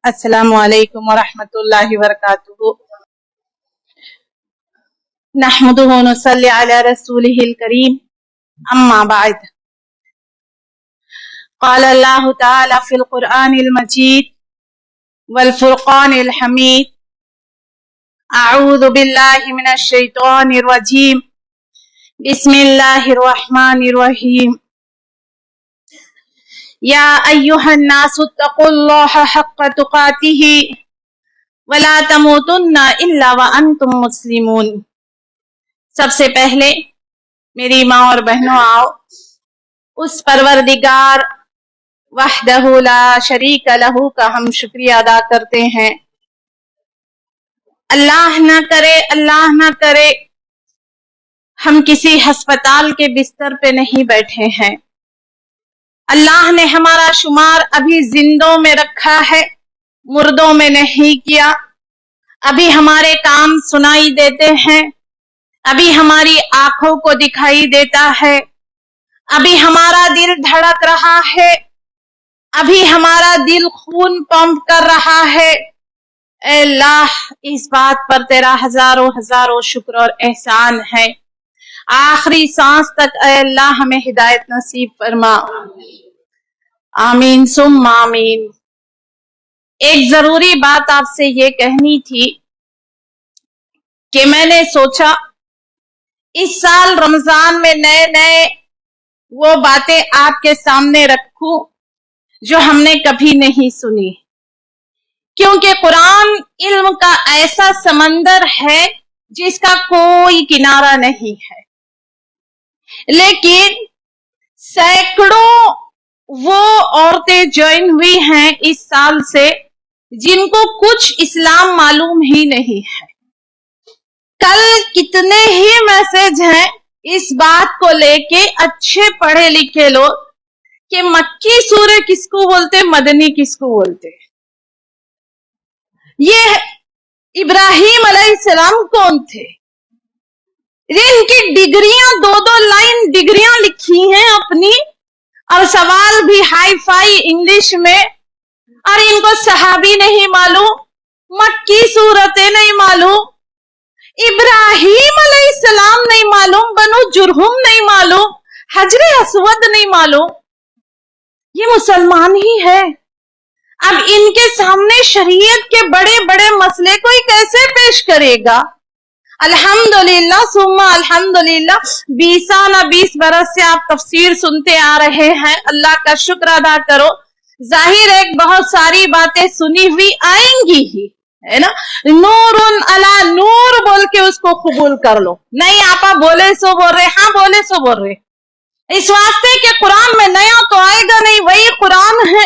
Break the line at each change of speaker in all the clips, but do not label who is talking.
السلام علیکم ورحمۃ اللہ وبرکاتہ. نحمده ونصلي على رسوله الكريم. اما بعد. قال الله تعالى في القرآن المجيد والفرقان الحميد: اعوذ باللہ من الشیطان الرجیم. بسم اللہ الرحمن الرحیم. یا ایہا الناس اتقوا اللہ حق تقاتہ ولا تموتن الا وانتم مسلمون. سب سے پہلے میری ماں اور بہنوں، آؤ اس پروردگار وحدہ لا شریک لہ کا ہم شکریہ ادا کرتے ہیں. اللہ نہ کرے ہم کسی ہسپتال کے بستر پہ نہیں بیٹھے ہیں. اللہ نے ہمارا شمار ابھی زندوں میں رکھا ہے، مردوں میں نہیں کیا. ابھی ہمارے کام سنائی دیتے ہیں، ابھی ہماری آنکھوں کو دکھائی دیتا ہے، ابھی ہمارا دل دھڑک رہا ہے، ابھی ہمارا دل خون پمپ کر رہا ہے. اے اللہ، اس بات پر تیرا ہزاروں شکر اور احسان ہے. آخری سانس تک اے اللہ ہمیں ہدایت نصیب فرما. آمین ثم آمین. ایک ضروری بات آپ سے یہ کہنی تھی کہ میں نے سوچا اس سال رمضان میں نئے وہ باتیں آپ کے سامنے رکھوں جو ہم نے کبھی نہیں سنی، کیونکہ قرآن علم کا ایسا سمندر ہے جس کا کوئی کنارہ نہیں ہے. لیکن سینکڑوں وہ عورتیں جوائن ہوئی ہیں اس سال سے جن کو کچھ اسلام معلوم ہی نہیں ہے. کل کتنے ہی میسج ہیں اس بات کو لے کے، اچھے پڑھے لکھے لوگ، کہ مکی سورہ کس کو بولتے، مدنی کس کو بولتے. یہ ابراہیم علیہ السلام کون تھے؟ ان کی ڈگریاں دو لائن ڈگریاں لکھی ہیں اپنی، اور سوال بھی ہائی فائی انگلش میں، اور ان کو صحابی نہیں معلوم، مکی صورتیں نہیں معلوم، ابراہیم علیہ السلام نہیں معلوم، بنو جرہم نہیں معلوم، حجر اسود نہیں معلوم. یہ مسلمان ہی ہے. اب ان کے سامنے شریعت کے بڑے مسئلے کوئی کیسے پیش کرے گا؟ الحمدللہ ثم الحمدللہ 20 برس سے آپ تفسیر سنتے آ رہے ہیں. اللہ کا شکر ادا کرو. ظاہر ایک بہت ساری باتیں سنی ہوئی آئیں گی ہی، ہے نا. نور علی نور بول کے اس کو قبول کر لو. نہیں آپا بولے سو بول رہے، ہاں بولے سو بول رہے، اس واسطے کہ قرآن میں نیا تو آئے گا نہیں، وہی قرآن ہے.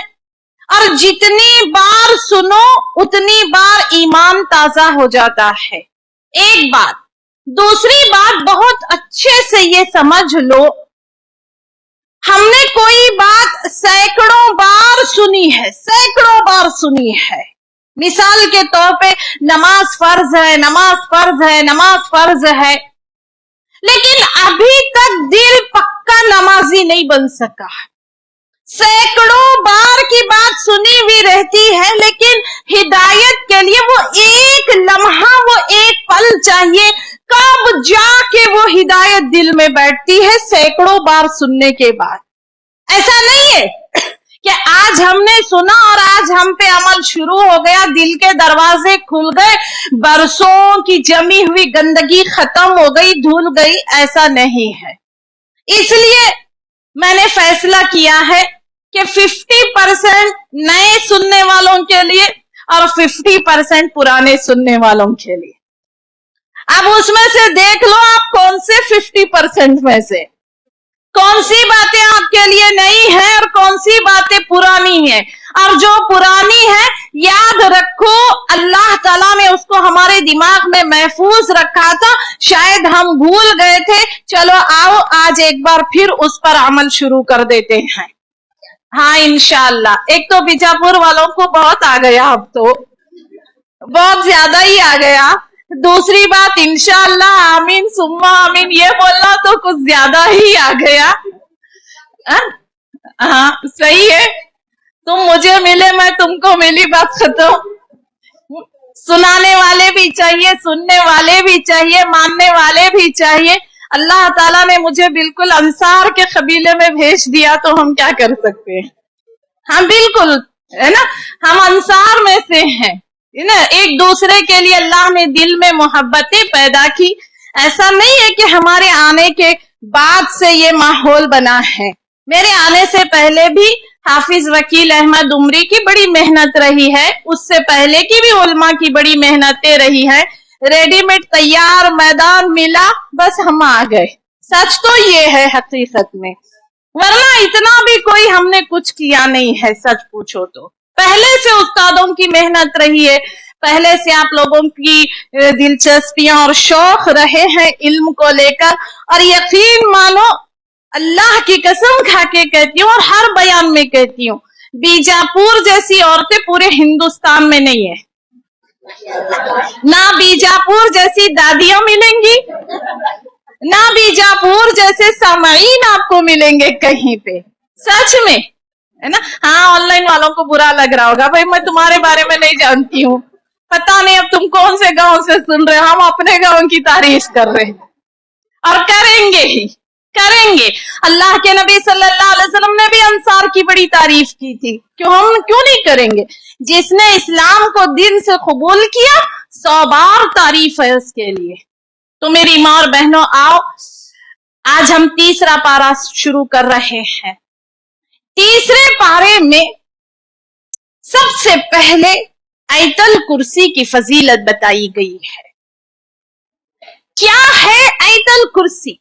اور جتنی بار سنو اتنی بار ایمان تازہ ہو جاتا ہے. ایک بات. دوسری بات، بہت اچھے سے یہ سمجھ لو، ہم نے کوئی بات سینکڑوں بار سنی ہے. مثال کے طور پہ نماز فرض ہے، لیکن ابھی تک دل پکا نمازی نہیں بن سکا. سینکڑوں بار کی بات سنی ہوئی رہتی ہے، لیکن ہدایت کے لیے وہ ایک لمحہ، وہ ایک پل چاہیے. کب جا کے وہ ہدایت دل میں بیٹھتی ہے؟ سینکڑوں بار سننے کے بعد. ایسا نہیں ہے کہ آج ہم نے سنا اور آج ہم پہ عمل شروع ہو گیا، دل کے دروازے کھل گئے، برسوں کی جمی ہوئی گندگی ختم ہو گئی، دھل گئی. ایسا نہیں ہے. اس لیے میں نے فیصلہ کیا ہے کہ 50% نئے سننے والوں کے لیے اور 50% پرانے سننے والوں کے لیے. اب اس میں سے دیکھ لو آپ کون سے 50% میں سے کون سی باتیں آپ کے لیے نئی ہیں اور کون سی باتیں پرانی ہیں. اور جو پرانی ہے یاد رکھو، اللہ تعالیٰ نے اس کو ہمارے دماغ میں محفوظ رکھا تھا، شاید ہم بھول گئے تھے. چلو آؤ آج ایک بار پھر اس پر عمل شروع کر دیتے ہیں. ہاں انشاءاللہ. ایک تو بیجاپور والوں کو بہت آ گیا، اب تو بہت زیادہ ہی آ گیا. دوسری بات، انشاءاللہ آمین ثم آمین یہ بولنا تو کچھ زیادہ ہی آ گیا. ہاں صحیح ہے. तुम मुझे मिले, मैं तुमको मिली, बात खत्म। सुनाने वाले भी चाहिए, सुनने वाले भी चाहिए, मानने वाले भी चाहिए। अल्लाह ताला ने मुझे बिल्कुल अंसार के कबीले में भेज दिया, तो हम क्या कर सकते हैं? हाँ बिल्कुल, है ना, हम अंसार में से हैं, है ना। एक दूसरे के लिए अल्लाह ने दिल में मोहब्बतें पैदा की। ऐसा नहीं है कि हमारे आने के बाद से ये माहौल बना है। मेरे आने से पहले भी हाफिज वकील अहमद उमरी की बड़ी मेहनत रही है, उससे पहले की भी उलमा की बड़ी मेहनतें रही है। रेडीमेड तैयार मैदान मिला, बस हम आ गए। सच तो ये है हकीकत में, वरना इतना भी कोई हमने कुछ किया नहीं है। सच पूछो तो पहले से उस्तादों की मेहनत रही है, पहले से आप लोगों की दिलचस्पियां और शौक रहे हैं इल्म को लेकर। और यकीन मानो, अल्लाह की कसम खा के कहती हूँ और हर बयान में कहती हूँ, बीजापुर जैसी औरतें पूरे हिंदुस्तान में नहीं है। ना बीजापुर जैसी दादियां मिलेंगी, ना बीजापुर जैसे सामाईन आपको मिलेंगे कहीं पे। सच में, है ना। हाँ, ऑनलाइन वालों को बुरा लग रहा होगा, भाई मैं तुम्हारे बारे में नहीं जानती हूँ, पता नहीं अब तुम कौन से गांव से सुन रहे हो। हम अपने गांव की तारीफ कर रहे हैं और करेंगे ही करेंगे। अल्लाह के नबी सल्लल्लाहु अलैहि वसल्लम ने भी अंसार की बड़ी तारीफ की थी, हम क्यों नहीं करेंगे। जिसने इस्लाम को दिल से कबूल किया, 100 बार तारीफ है उसके लिए। तो मेरी माँ और बहनों, आओ आज हम तीसरा पारा शुरू कर रहे हैं। तीसरे पारे में सबसे पहले आयतल कुर्सी की फजीलत बताई गई है। क्या है आयतल कुर्सी?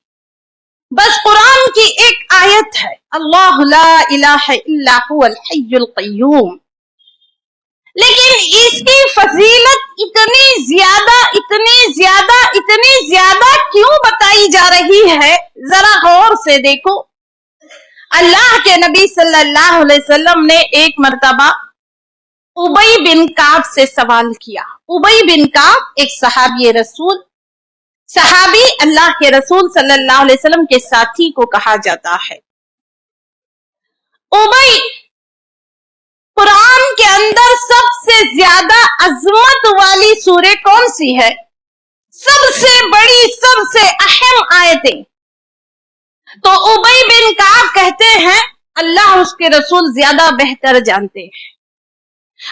बस कुरान की एक आयत है, अल्लाह ला इलाहा इल्ला हुवल हय्युल क़य्यूम। लेकिन इसकी फजीलत इतनी ज्यादा इतनी ज्यादा इतनी ज्यादा क्यों बताई जा रही है, जरा गौर से देखो। अल्लाह के नबी सल्लल्लाहु अलैहि वसल्लम ने एक मर्तबा उबई बिन काब से सवाल किया। उबई बिन काब एक सहाबी रसूल, सहाबी अल्लाह के रसूल सल्लल्लाहु अलैहि वसल्लम के साथी को कहा जाता है। उबई, कुरान के अंदर सबसे ज्यादा अजमत वाली सूरह कौन सी है? सबसे बड़ी, सबसे अहम आयतें। तो उबई बिन काब कहते हैं, अल्लाह उसके रसूल ज्यादा बेहतर जानते हैं।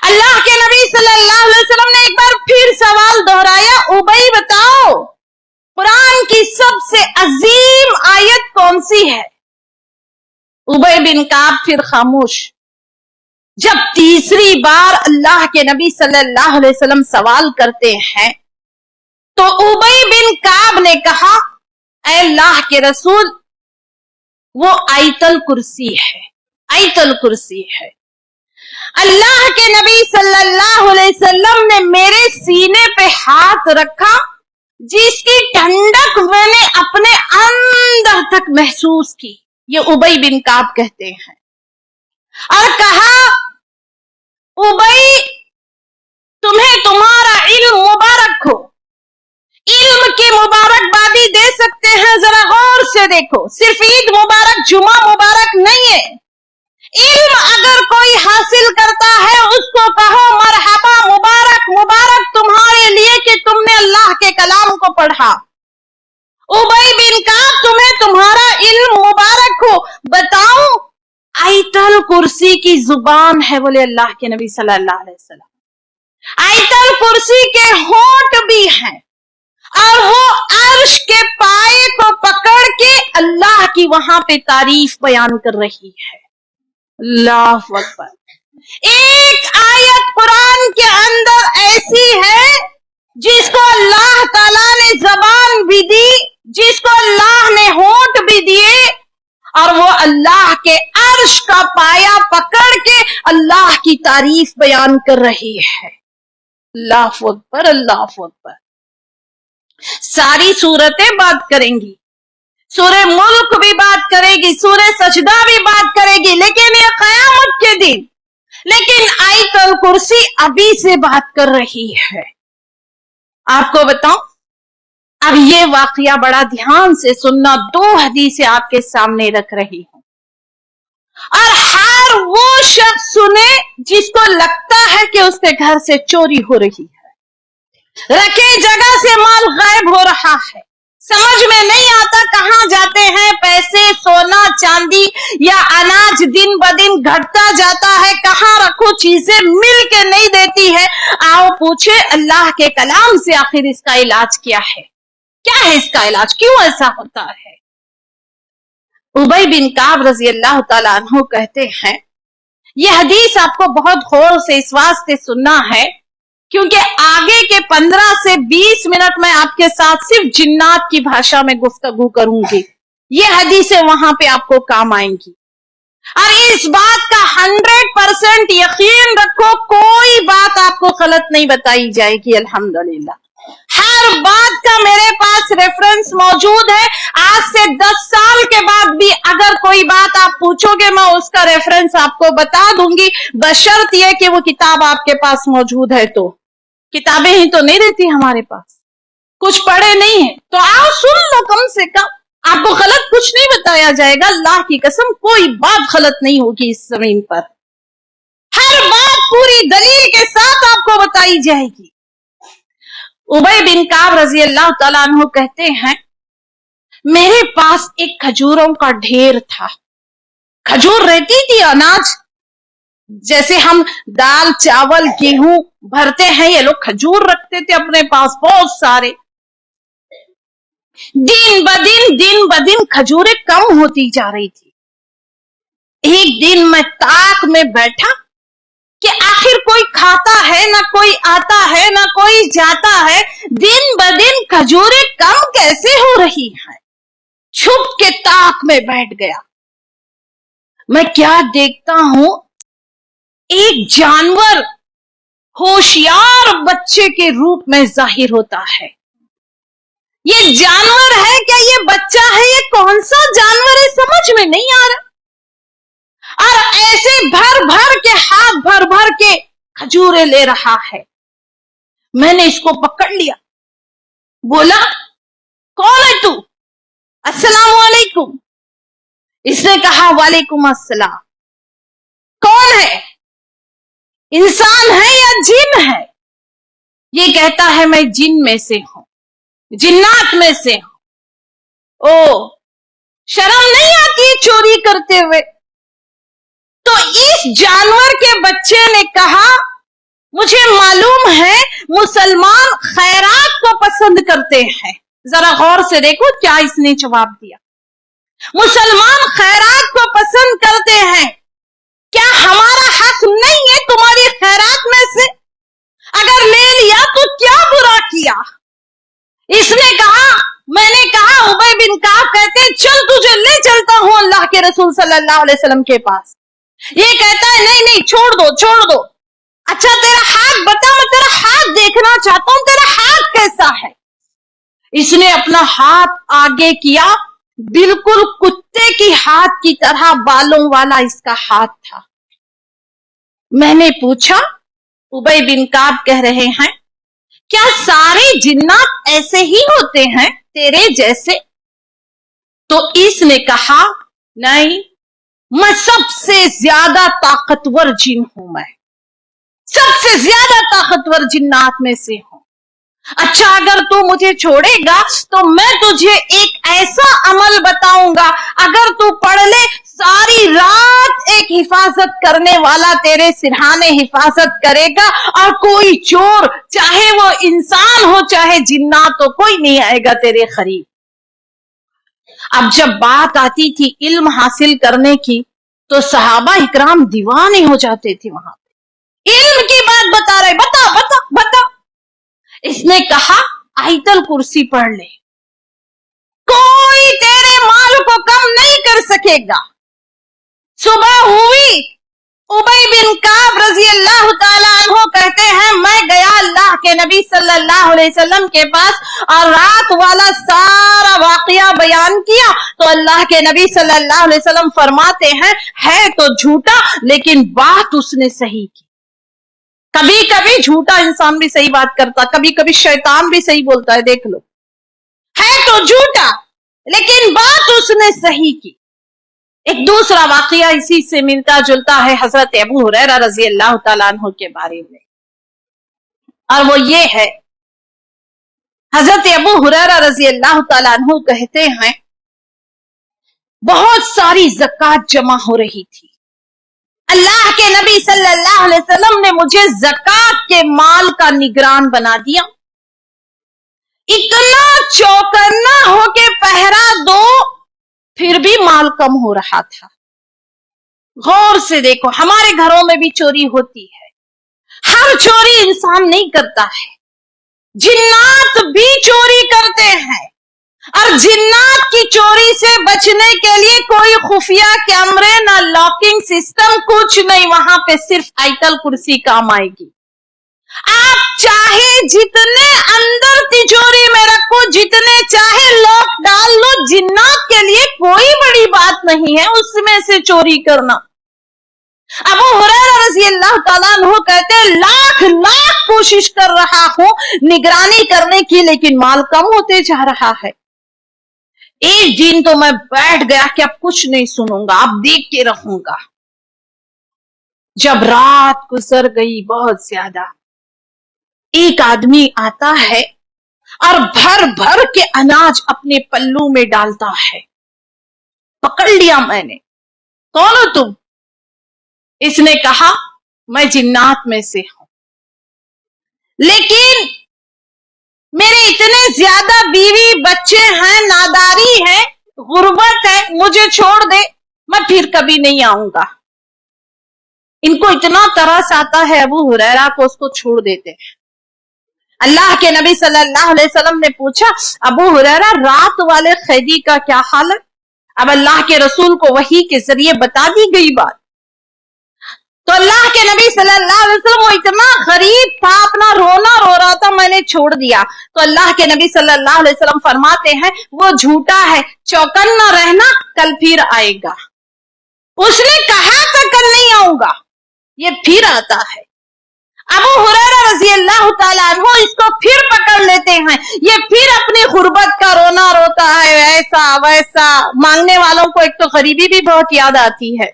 अल्लाह के नबी सल्लल्लाहु अलैहि वसल्लम ने एक बार फिर सवाल दोहराया, उबई बताओ कुरान की सबसे अजीम आयत कौन सी है? उबई बिन काब फिर खामोश। जब तीसरी बार अल्लाह के नबी सल्लल्लाहु अलैहि वसल्लम सवाल करते हैं, तो उबई बिन काब ने कहा, ऐ अल्लाह के रसूल, वो आयतल कुर्सी है, आयतल कुर्सी है। अल्लाह के नबी सल्लल्लाहु अलैहि वसल्लम ने मेरे सीने पे हाथ रखा, जिसकी ठंडक मैंने अपने अंदर तक महसूस की। ये उबई बिन काब कहते हैं। और कहा, उबई तुम्हें तुम्हारा इल्म मुबारक हो। इल्म की मुबारकबादी दे सकते हैं, जरा गौर से देखो। सिर्फ ईद मुबारक, जुमा मुबारक नहीं है। इल्म अगर कोई हासिल करता है, उसको कहो मरहबा, मुबारक मुबारक तुम्हारे लिए कि तुमने अल्लाह के कलाम को पढ़ा। उबई बिन काब, तुम्हें तुम्हारा इल्म मुबारक हो। बताओ, आयतल कुर्सी की जुबान है, बोले अल्लाह के नबी सल्लल्लाहु अलैहि वसल्लम। आयतल कुर्सी के होंठ भी हैं, और वो अर्श के पाए को पकड़ के अल्लाह की वहां पे तारीफ बयान कर रही है। अल्लाहु अकबर। एक आयत कुरान के अंदर ऐसी है जिसको अल्लाह ताला ने जबान भी दी, जिसको अल्लाह ने होंठ भी दिए, और वो अल्लाह के अर्श का पाया पकड़ के अल्लाह की तारीफ बयान कर रही है। अल्लाहु अकबर, अल्लाहु अकबर। सारी सूरतें बात करेंगी, सूरह मुल्क भी बात करेगी, सूरह सजदा भी बात करेगी, लेकिन ये कयामत के दिन, लेकिन आयतल कुर्सी अभी से बात कर रही है। आपको बताऊं, अब ये वाकया बड़ा ध्यान से सुनना, 2 हदीसें आपके सामने रख रही हूं। اور हर वो शख्स सुने जिसको लगता है कि उसके घर से चोरी हो रही है, रखे जगह से माल गायब हो रहा है, समझ में नहीं आता कहां जाते हैं पैसे, सोना चांदी या अनाज दिन ब दिन घटता जाता है, कहां रखो चीजें मिल के नहीं देती है। आओ पूछे अल्लाह के कलाम से आखिर इसका इलाज क्या है इसका इलाज, क्यों ऐसा होता है। उबई बिन काब रजी अल्लाह तआला अन्हु कहते हैं, यह हदीस आपको बहुत गौर से इस वास्ते सुनना है क्योंकि आगे के 15 से 20 मिनट में आपके साथ सिर्फ जिन्नात की भाषा में गुफ्तगू करूंगी। ये हदीसें वहां पे आपको काम आएंगी और इस बात का 100% यकीन रखो, कोई बात आपको गलत नहीं बताई जाएगी। अल्हम्दुलिल्लाह हर बात का मेरे पास रेफरेंस मौजूद है। आज से 10 साल के बाद भी अगर कोई बात आप पूछोगे मैं उसका रेफरेंस आपको बता दूंगी, बशर्त यह कि वो किताब आपके पास मौजूद है। तो किताबें ही तो नहीं रहती हमारे पास, कुछ पढ़े नहीं है तो आओ सुन लो, कम से कम आपको गलत कुछ नहीं बताया जाएगा। अल्लाह की कसम कोई बात गलत नहीं होगी इस जमीन पर, हर बात पूरी दलील के साथ आपको बताई जाएगी। उबई बिन काब रजी अल्लाह तआला अन्हु कहते हैं, मेरे पास एक खजूरों का ढेर था। खजूर रहती थी अनाज, जैसे हम दाल चावल गेहूं भरते हैं, ये लोग खजूर रखते थे अपने पास बहुत सारे। दिन ब दिन खजूरें कम होती जा रही थी। एक दिन मैं ताक में बैठा कि आखिर कोई खाता है ना कोई आता है ना कोई जाता है, दिन ब दिन खजूरें कम कैसे हो रही हैं। छुप के ताक में बैठ गया। मैं क्या देखता हूं, एक जानवर होशियार बच्चे के रूप में जाहिर होता है। ये जानवर है क्या, ये बच्चा है, ये कौन सा जानवर है समझ में नहीं आ रहा। और ऐसे भर भर के हाथ भर भर के खजूरें ले रहा है। मैंने इसको पकड़ लिया, बोला कौन है तू, अस्सलाम वालेकुम। इसने कहा वालेकुम अस्सलाम। कौन है, इंसान है या जिन है। ये कहता है मैं जिन में से हूं, जिन्नात में से हूं। ओ शर्म नहीं आती चोरी करते हुए। तो इस जानवर के बच्चे ने कहा, मुझे मालूम है मुसलमान खैरात को पसंद करते हैं। जरा गौर से देखो क्या इसने जवाब दिया, मुसलमान खैरात को पसंद करते हैं, क्या हमारा हक नहीं है तुम्हारी खैरात में से, अगर ले लिया तो क्या बुरा किया। इसने कहा, मैंने कहा, उबई बिन काब कहते चल तुझे ले चलता हूं अल्लाह के रसूल सल्लल्लाहु अलैहि वसल्लम के पास। ये कहता है नहीं नहीं छोड़ दो छोड़ दो। अच्छा तेरा हाथ बता, मैं तेरा हाथ देखना चाहता हूं, तेरा हाथ कैसा है। इसने अपना हाथ आगे किया, बिल्कुल कुत्ते की हाथ की तरह बालों वाला इसका हाथ था। मैंने पूछा, उबई बिन काब कह रहे हैं, क्या सारे जिन्नात ऐसे ही होते हैं तेरे जैसे। तो इसने कहा नहीं, मैं सबसे ज्यादा ताकतवर जिन हूं, मैं सबसे ज्यादा ताकतवर जिन्नात में से हूं। अच्छा अगर तू मुझे छोड़ेगा तो मैं तुझे एक ऐसा अमल बताऊंगा, अगर तू पढ़ ले सारी रात एक हिफाजत करने वाला तेरे सिरहाने हिफाजत करेगा और कोई चोर चाहे वो इंसान हो चाहे जिन्नात हो, कोई नहीं आएगा तेरे करीब। अब जब बात आती थी इल्म हासिल करने की तो सहाबा इकराम दीवाने हो जाते थे। वहां पे इल्म की बात बता रहे, बता बता बता। इसने कहा आयतल कुर्सी पढ़ ले, कोई तेरे माल को कम नहीं कर सकेगा। सुबह हुई, उबई बिन काब रजी अल्लाह तआला अन्हु कहते हैं, मैं गया अल्लाह के नबी सल्लल्लाहु अलैहि वसल्लम के पास और रात वाला सारा वाकया बयान किया। तो अल्लाह के नबी सल्लल्लाहु अलैहि वसल्लम फरमाते हैं, है तो झूठा लेकिन बात उसने सही की। कभी कभी झूठा इंसान भी सही बात करता, कभी कभी शैतान भी सही बोलता है, देख लो। है तो झूठा लेकिन बात उसने सही की। एक दूसरा वाकया इसी से मिलता जुलता है हजरत अबू हुरैरा रजी अल्लाह तआला अन्हु के बारे में, और वो ये है, हजरत अबू हुरैरा रजी अल्लाह तआला अन्हु कहते हैं बहुत सारी ज़कात जमा हो रही थी। अल्लाह के नबी सल्लल्लाहु अलैहि वसल्लम ने मुझे ज़कात के माल का निगरान बना दिया। इतना चौकन्ना हो के पहरा दो, फिर भी माल कम हो रहा था। गौर से देखो, हमारे घरों में भी चोरी होती है, हर चोरी इंसान नहीं करता है, जिन्नात भी चोरी करते हैं, और जिन्नात की चोरी से बचने के लिए कोई खुफिया कैमरे ना लॉकिंग सिस्टम, कुछ नहीं, वहां पे सिर्फ आयतल कुर्सी काम आएगी। आप चाहे जितने अंदर तिजोरी में रखो, जितने चाहे लॉक डाल लो, जिन्नात के लिए कोई बड़ी बात नहीं है उसमें से चोरी करना। अबू हुरैरा रज़ी अल्लाह तआला अन्हु कहते लाख लाख कोशिश कर रहा हूं निगरानी करने की, लेकिन माल कम होते जा रहा है। एक दिन तो मैं बैठ गया कि अब कुछ नहीं सुनूंगा, अब देख के रहूंगा। जब रात गुजर गई बहुत ज्यादा, एक आदमी आता है और भर भर के अनाज अपने पल्लू में डालता है। पकड़ लिया मैंने, कौन हो तुम? इसने कहा मैं जिन्नात में से हूं, लेकिन मेरे इतने ज्यादा बीवी बच्चे हैं, नादारी है, गुर्बत है, मुझे छोड़ दे, मैं फिर कभी नहीं आऊंगा। इनको इतना तरस आता है अबू हुरैरा को, उसको छोड़ देते हैं। अल्लाह के नबी सल्लल्लाहु अलैहि वसल्लम ने पूछा अबू हुरैरा रात वाले कैदी का क्या हाल है? अब अल्लाह के रसूल को वही के जरिए बता दी गई बात। तो अल्लाह के नबी सल्लल्लाहु अलैहि वसल्लम वो इतना गरीब था, अपना रोना रो रहा था, मैंने छोड़ दिया। तो अल्लाह के नबी सल्लल्लाहु अलैहि वसल्लम फरमाते हैं वो झूठा है, चौकन्ना रहना, कल फिर आएगा। उसने कहा था कल नहीं आऊंगा, ये फिर आता है। अबू हुरैरा रज़ी अल्लाह तआला अन्हु इसको फिर पकड़ लेते हैं, ये फिर अपनी गुर्बत का रोना रोता है, ऐसा वैसा। मांगने वालों को एक तो गरीबी भी बहुत याद आती है।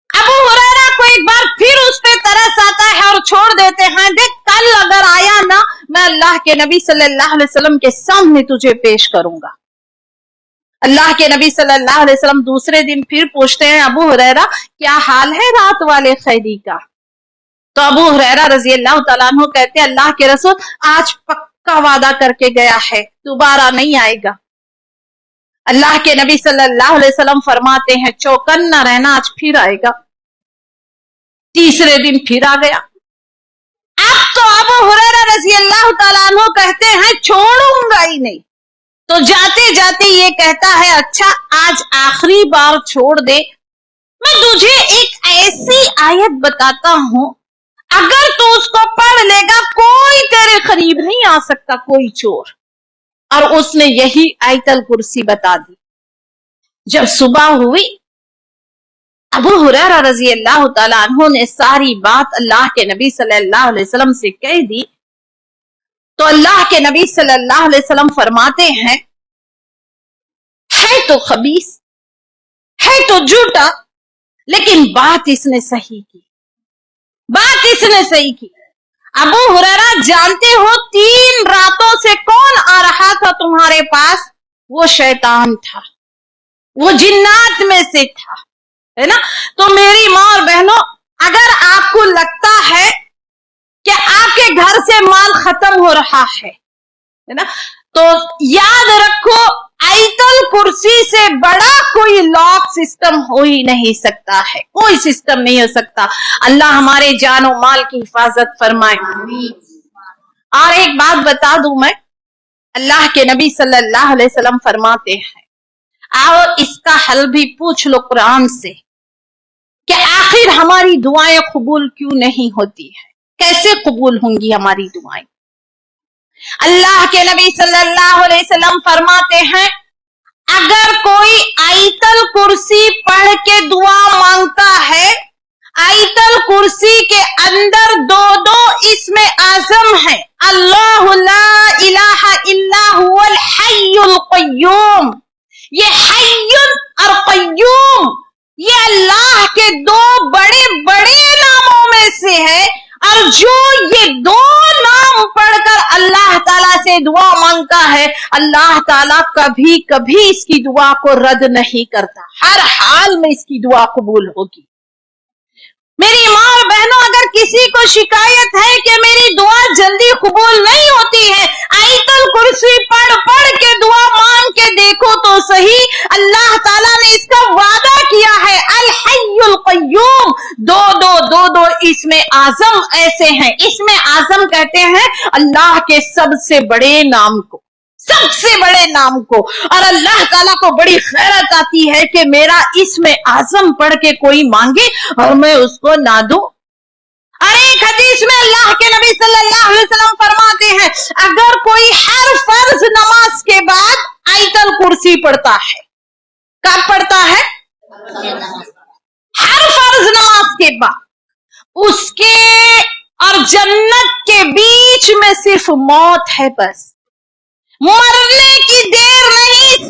अबू हुरैरा को एक बार फिर उस पे तरस आता है और छोड़ देते हैं। देख कल अगर आया ना, मैं अल्लाह के नबी सल्लल्लाहु अलैहि वसल्लम के सामने तुझे पेश करूंगा। अल्लाह के नबी सल्लल्लाहु अलैहि वसल्लम दूसरे दिन फिर पूछते हैं अबू हुरैरा क्या हाल है रात वाले कैदी का? तो अबू हुरैरा रज़ी अल्लाह तआला अन्हु कहते हैं अल्लाह के रसूल आज पक्का वादा करके गया है, दोबारा नहीं आएगा। अल्लाह के नबी सल्लल्लाहु अलैहि वसल्लम फरमाते हैं चौकन्ना रहना, आज फिर आएगा। तीसरे दिन फिर आ गया। अब तो अबू हुरैरा रज़ी अल्लाह तआला अन्हु कहते हैं छोड़ूंगा ही नहीं। तो जाते जाते ये कहता है अच्छा आज आखिरी बार छोड़ दे, मैं तुझे एक ऐसी आयत बताता हूं, अगर तू उसको पढ़ लेगा कोई तेरे करीब नहीं आ सकता, कोई चोर। और उसने यही आयतल कुर्सी बता दी। जब सुबह हुई, अबू हुरैरा रज़ी अल्लाह तआला अन्हु ने सारी बात अल्लाह के नबी सल्लल्लाहु अलैहि वसल्लम से कह दी। तो अल्लाह के नबी सल्लल्लाहु अलैहि वसल्लम फरमाते हैं है तो खबीस, है तो झूठा, लेकिन बात इसने सही की, बात इसने सही की। अबू हुरैरा जानते हो 3 रातों से कौन आ रहा था तुम्हारे पास? वो शैतान था, वो जिन्नात में से था, है ना। तो मेरी माँ और बहनों, अगर आपको लगता है कि आपके घर से माल खत्म हो रहा है ना, तो याद रखो आयतल कुर्सी से बड़ा कोई लॉक सिस्टम हो ही नहीं सकता है, कोई सिस्टम नहीं हो सकता। अल्लाह हमारे जान और माल की हिफाजत फरमाए। और एक बात बता दूं मैं, अल्लाह के नबी सल्लल्लाहु अलैहि वसल्लम फरमाते हैं आओ इसका हल भी पूछ लो कुरान से कि आखिर हमारी दुआएं कबूल क्यों नहीं होती है, कैसे कबूल होंगी हमारी दुआएं। अल्लाह के नबी सल्लल्लाहु अलैहि वसल्लम फरमाते हैं अगर कोई आयतल कुर्सी पढ़ के दुआ मांगता है, आयतल कुर्सी के अंदर 2 इसमें आजम है, अल्लाहु ला इलाहा इल्ला हुवल हय्युल क़य्यूम, یہ حیٌ اور قیوم یہ اللہ کے دو بڑے بڑے ناموں میں سے ہے، اور جو یہ دو نام پڑھ کر اللہ تعالیٰ سے دعا مانگتا ہے، اللہ تعالیٰ کبھی کبھی اس کی دعا کو رد نہیں کرتا، ہر حال میں اس کی دعا قبول ہوگی۔ میری ماں اور بہنوں، اگر کسی کو شکایت ہے کہ میری دعا جلدی قبول نہیں ہوتی ہے، آیت الکرسی پڑھ پڑھ کے دعا مانگ کے دیکھو تو صحیح، اللہ تعالیٰ نے اس کا وعدہ کیا ہے، الحی القیوم، دو اسم اعظم ایسے ہیں، اسم اعظم کہتے ہیں اللہ کے سب سے بڑے نام کو، سب سے بڑے نام کو، اور اللہ تعالیٰ کو بڑی خیرت آتی ہے کہ میرا اسم اعظم پڑھ کے کوئی مانگے اور میں اس کو نہ دوں۔ اور ایک حدیث میں اللہ کے نبی صلی اللہ علیہ وسلم فرماتے ہیں، اگر کوئی ہر فرض نماز کے بعد آیت الکرسی پڑھتا ہے، کب پڑھتا ہے؟ ہر فرض نماز کے بعد، اس کے اور جنت کے بیچ میں صرف موت ہے، بس مرنے کی دیر نہیں،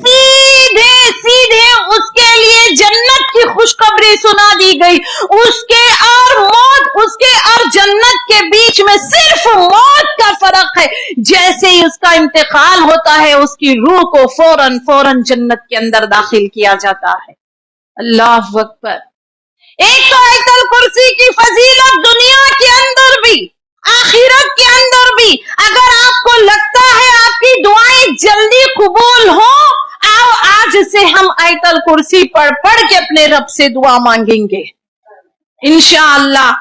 سیدھے اس کے لیے جنت کی خوشخبری سنا دی گئی، اس کے اور موت، اس کے اور جنت کے بیچ میں صرف موت کا فرق ہے، جیسے ہی اس کا انتقال ہوتا ہے اس کی روح کو فوراً جنت کے اندر داخل کیا جاتا ہے۔ اللہ اکبر۔ ایک تو آیت الکرسی کی فضیلت دنیا کے اندر بھی آخرت کے اندر بھی، اگر آپ کو لگتا ہے آپ کی دعائیں جلدی قبول ہوں، آؤ آج سے ہم آیت الکرسی پڑھ پڑھ کے اپنے رب سے دعا مانگیں گے انشاءاللہ۔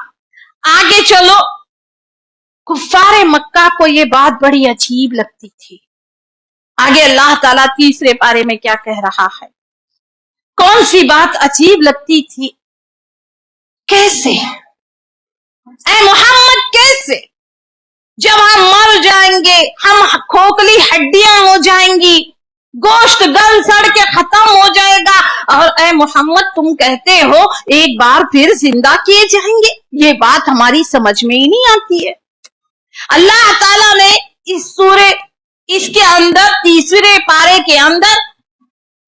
آگے چلو، کفار مکہ کو یہ بات بڑی عجیب لگتی تھی۔ آگے اللہ تعالیٰ تیسرے پارے میں کیا کہہ رہا ہے؟ کون سی بات عجیب لگتی تھی؟ کیسے اے محمد، کیسے جب ہم مر جائیں گے، ہم کھوکھلی ہڈیاں ہو جائیں گی، گوشت گل سڑ کے ختم ہو جائے گا، اور اے محمد تم کہتے ہو ایک بار پھر زندہ کیے جائیں گے؟ یہ بات ہماری سمجھ میں ہی نہیں آتی ہے۔ اللہ تعالیٰ نے اس کے اندر تیسرے پارے کے اندر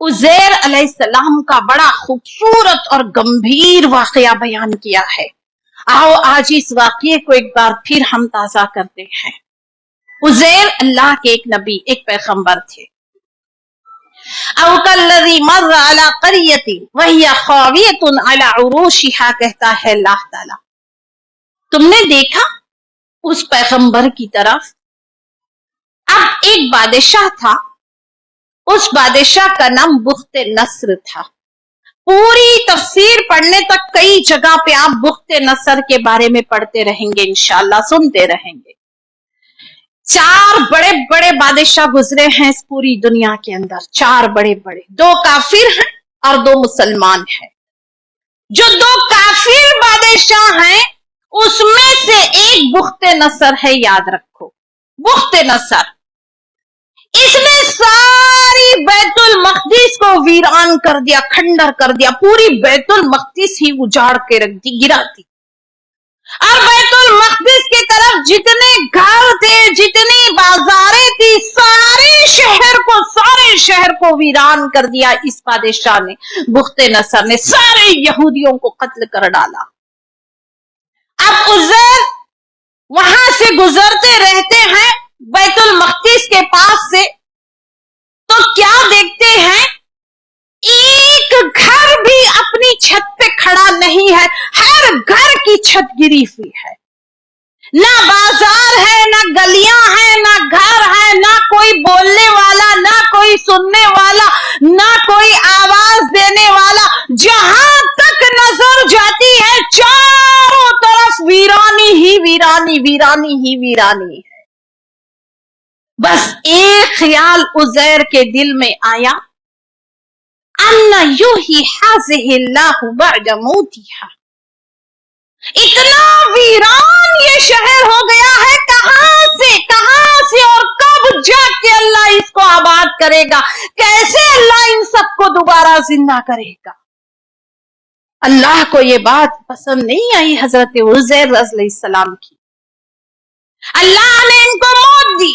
عزیر علیہ السلام کا بڑا خوبصورت اور گمبھیر واقعہ بیان کیا ہے۔ آؤ آج اس واقعے کو ایک بار پھر ہم تازہ کرتے ہیں۔ عزیر اللہ کے ایک نبی، ایک پیغمبر تھے۔ او کالذی مر علی قریۃ وہی خاویۃ علی عروشها، کہتا ہے اللہ تعالی، تم نے دیکھا اس پیغمبر کی طرف؟ اب ایک بادشاہ تھا، اس بادشاہ کا نام بخت نصر تھا۔ پوری تفسیر پڑھنے تک کئی جگہ پہ آپ بخت نصر کے بارے میں پڑھتے رہیں گے، انشاءاللہ سنتے رہیں گے۔ 4 بڑے بڑے بادشاہ گزرے ہیں اس پوری دنیا کے اندر، 4 بڑے بڑے، 2 کافر ہیں اور 2 مسلمان ہیں۔ جو 2 کافر بادشاہ ہیں اس میں سے ایک بخت نصر ہے، یاد رکھو، بخت نصر۔ اس نے ساری بیت المقدس کو ویران کر دیا، کھنڈر کر دیا، پوری بیت المقدس ہی اجاڑ کے رکھ دی، گرا دی، اور بیت المقدس کی طرف جتنے گھر تھے، جتنی بازاریں تھی، سارے شہر کو ویران کر دیا اس بادشاہ نے، بخت نصر نے، سارے یہودیوں کو قتل کر ڈالا۔ اب عزیر وہاں سے گزرتے رہتے ہیں بیت المقدس کے پاس سے، تو کیا دیکھتے ہیں؟ ایک گھر بھی اپنی چھت پہ کھڑا نہیں ہے، ہر گھر کی چھت گری ہوئی ہے، نہ بازار ہے، نہ گلیاں ہیں، نہ گھر ہے، نہ کوئی بولنے والا، نہ کوئی سننے والا، نہ کوئی آواز دینے والا، جہاں تک نظر جاتی ہے چاروں طرف ویرانی ہی ویرانی، ویرانی ہی ویرانی ہے۔ بس ایک خیال عزیر کے دل میں آیا، ان یحیی ھذہ اللہ بعد موتھا، اتنا ویران یہ شہر ہو گیا ہے، کہاں سے اور کب جا کے اللہ اس کو آباد کرے گا، کیسے اللہ ان سب کو دوبارہ زندہ کرے گا؟ اللہ کو یہ بات پسند نہیں آئی حضرت عزیر علیہ السلام کی۔ اللہ نے ان کو موت دی،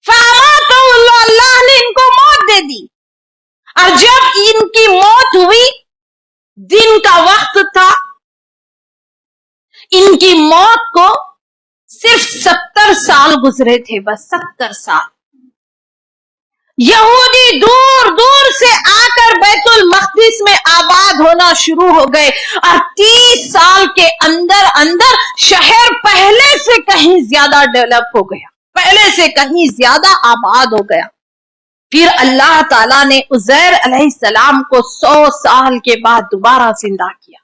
فاماتہ اللہ، اللہ نے ان کو موت دے دی۔ اور جب ان کی موت ہوئی, दिन का वक्त था, इनकी मौत को सिर्फ 70 साल गुजरे थे, बस 70 साल. यहूदी दूर दूर से आकर बैतुल मक़दिस में आबाद होना शुरू हो गए और 30 साल के अंदर अंदर शहर पहले से कहीं ज्यादा डेवलप हो गया, पहले से कहीं ज्यादा आबाद हो गया. फिर अल्लाह ताला ने उज़ैर अलैहिस्सलाम को 100 साल के बाद दोबारा जिंदा किया.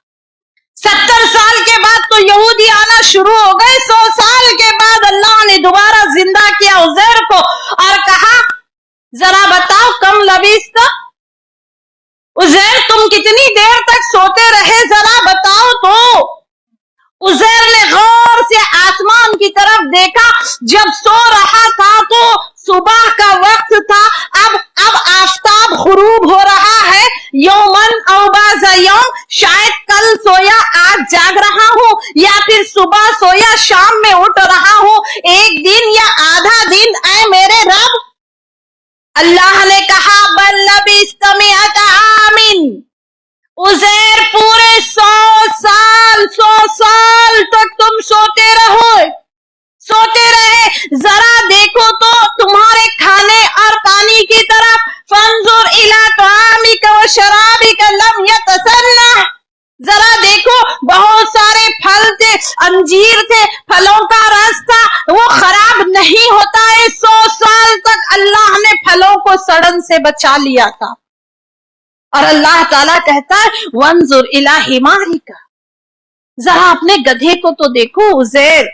70 साल के बाद तो यहूदी आना शुरू हो गए, 100 साल के बाद अल्लाह ने दोबारा जिंदा किया उज़ैर को और कहा, जरा बताओ कम लबीस्ता, उज़ैर तुम कितनी देर तक सोते रहे, जरा बताओ तो. उज़ैर ने गौर से आसमान की तरफ देखा, जब सो रहा था तो सुबह का वक्त था, अब आफताब गुरूब हो रहा है. यौमन औ बाज़ा यौम, शायद कल सोया आज जाग रहा हूँ, या फिर सुबह सोया शाम में उठ रहा हूँ, एक दिन या आधा दिन. ऐ मेरे रब, अल्लाह ने कहा, बल लबिस्त मिअत आमिन, उज़ैर पूरे 100 साल तक तुम सोते रहे. जरा देखो तो तुम्हारे खाने और पानी की तरफ. फंजुर इला तामिका व शराबिका लम यतसन्ना, जरा देखो बहुत सारे फल थे, अंजीर थे, फलों का रस था, वो खराब नहीं होता है. 100 साल तक अल्लाह ने फलों को सड़न से बचा लिया था. और अल्लाह ताला कहता है, वंजुर इला हिमारिका, जरा अपने गधे को तो देखो उज़ैर,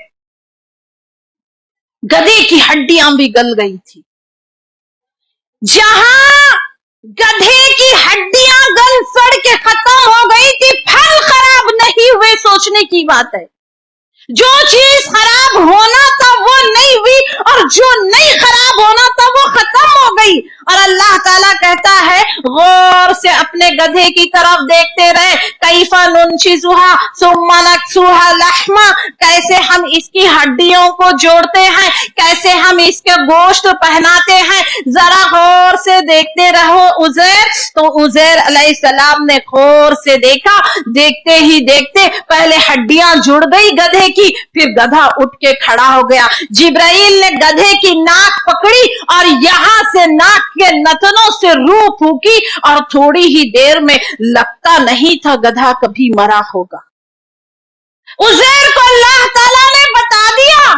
गधे की हड्डियां भी गल गई थी. जहां गधे की हड्डियां गल सड़ के खत्म हो गई थी, फल खराब नहीं हुए, सोचने की बात है. जो चीज खराब होना था वो नहीं हुई और जो नहीं खराब होना था वो खत्म हो गई. और अल्लाह ताला कहता है, गौर से अपने गधे की तरफ देखते रहे. कैफा नुनशिजुहा सुम्मा नक्सुहा लहमा, कैसे हम इसकी हड्डियों को जोड़ते हैं, कैसे हम इसके गोश्त पहनाते हैं, जरा गौर से देखते रहो उज़ैर. तो उज़ैर अलैहिस्सलाम ने गौर से देखा, देखते ही देखते पहले हड्डियां जुड़ गई गधे की, फिर गधा उठ के खड़ा हो गया. जिब्राइल ने गधे की नाक पकड़ी और यहां से नाक के नथनों से रूह फूकी और थोड़ी ही देर में लगता नहीं था गधा कभी मरा होगा. उज़ैर को अल्लाह ताला ने बता दिया.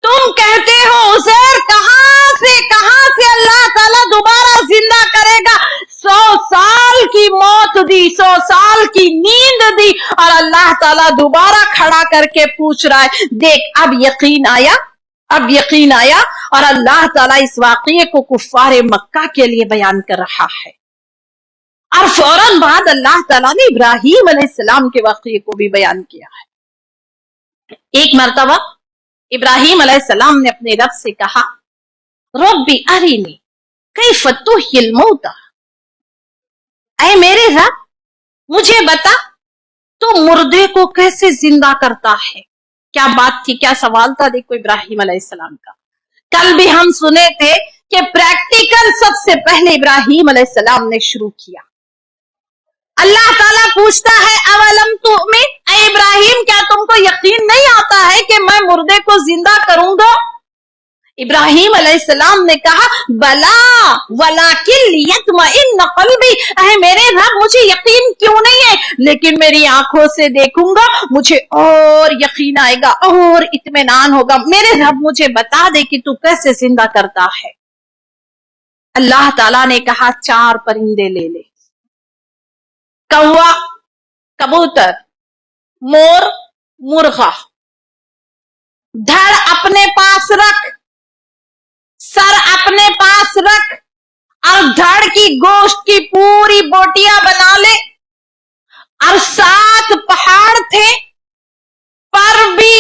तुम कहते हो उज़ैर कहां से अल्लाह ताला दोबारा जिंदा करेगा. 100 साल की मौत दी, 100 साल की नींद दी और अल्लाह ताला दोबारा खड़ा करके पूछ रहा है. देख अब यकीन आया. और अल्लाह ताला इस वाक़ये को कुफ़ारे मक्का के लिए बयान कर रहा है. और फौरन बाद अल्लाह ताला ने इब्राहीम अलैहिस्सलाम के वाक़ये को भी बयान किया है. एक मर्तबा इब्राहीम अलैहिस्सलाम ने अपने रब से कहा, रब्बी अरिनी कैफ़ तुह्यिल मौता, ऐ मेरे रब मुझे बता तो मुर्दे को कैसे जिंदा करता है. क्या बात थी, क्या सवाल था. देखो इब्राहीम अलैहिस्सलाम का कल भी हम सुने थे कि प्रैक्टिकल सबसे पहले इब्राहीम अलैहिस्सलाम ने शुरू किया. अल्लाह ताला पूछता है, अवलम तुमिन, ऐ इब्राहीम क्या तुमको यकीन नहीं आता है कि मैं मुर्दे को जिंदा करूंगा. इब्राहीम अलैहिस्सलाम ने कहा, बला वलाकिन लियत्मइन्न क़ल्बी, ऐ मेरे रब मुझे यकीन क्यों नहीं है, लेकिन मेरी आंखों से देखूंगा मुझे और यकीन आएगा और इत्मीनान होगा. मेरे रब मुझे बता दे कि तू कैसे जिंदा करता है. अल्लाह ताला ने कहा, 4 परिंदे ले ले, कौवा, कबूतर, मोर, मुर्गा. धड़ अपने पास रख, सर अपने पास रख और धड़ की गोश्त की पूरी बोटियां बना ले. और 7 पहाड़ थे, पर भी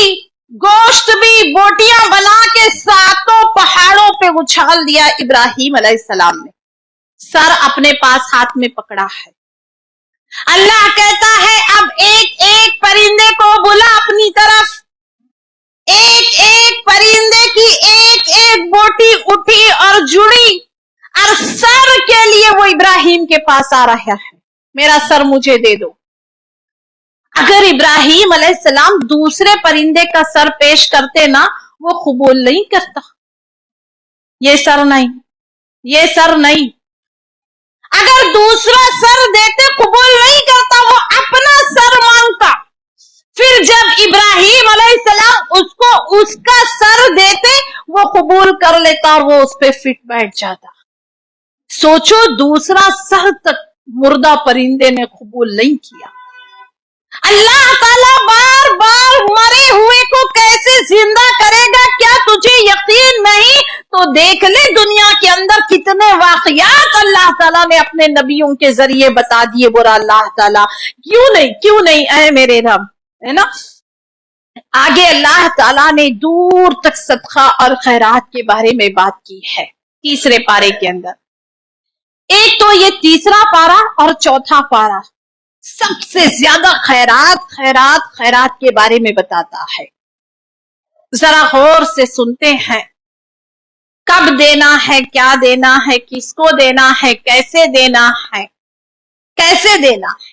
गोश्त भी बोटियां बना के 7 पहाड़ों पे उछाल दिया इब्राहीम अलैहिस्सलाम ने. सर अपने पास हाथ में पकड़ा है. अल्लाह कहता है, अब एक एक परिंदे को बुला अपनी तरफ. एक एक परिंदे की एक एक बोटी उठी और जुड़ी और सर के लिए वो इब्राहिम के पास आ रहा है, मेरा सर मुझे दे दो। अगर इब्राहिम अलैहिस्सलाम दूसरे परिंदे का सर पेश करते ना, वो कबूल नहीं करता। ये सर नहीं, ये सर नहीं। अगर दूसरा सर देते कबूल नहीं करता, वो अपना सर मांगता। फिर जब इब्राहिम अलैहिस्सलाम उसको उसका सर देते, वो कबूल कर लेता और वो उस पे फिट बैठ जाता। सोचो, दूसरा सर तक मुर्दा परिंदे ने कबूल नहीं किया। अल्लाह ताला बार बार मरे हुए को कैसे जिंदा करेगा, क्या तुझे यकीन नहीं? तो देख ले दुनिया के अंदर कितने वाकयात अल्लाह ताला ने अपने नबियों के जरिए बता दिए। बोला अल्लाह ताला, क्यों नहीं ऐ मेरे रब, है ना। आगे अल्लाह ताला ने दूर तक सदका और खैरात के बारे में बात की है तीसरे पारे के अंदर। एक तो ये तीसरा पारा और चौथा पारा सबसे ज्यादा खैरात खैरात खैरात के बारे में बताता है। जरा गौर से सुनते हैं, कब देना है, क्या देना है, किसको देना है, कैसे देना है, कैसे देना है,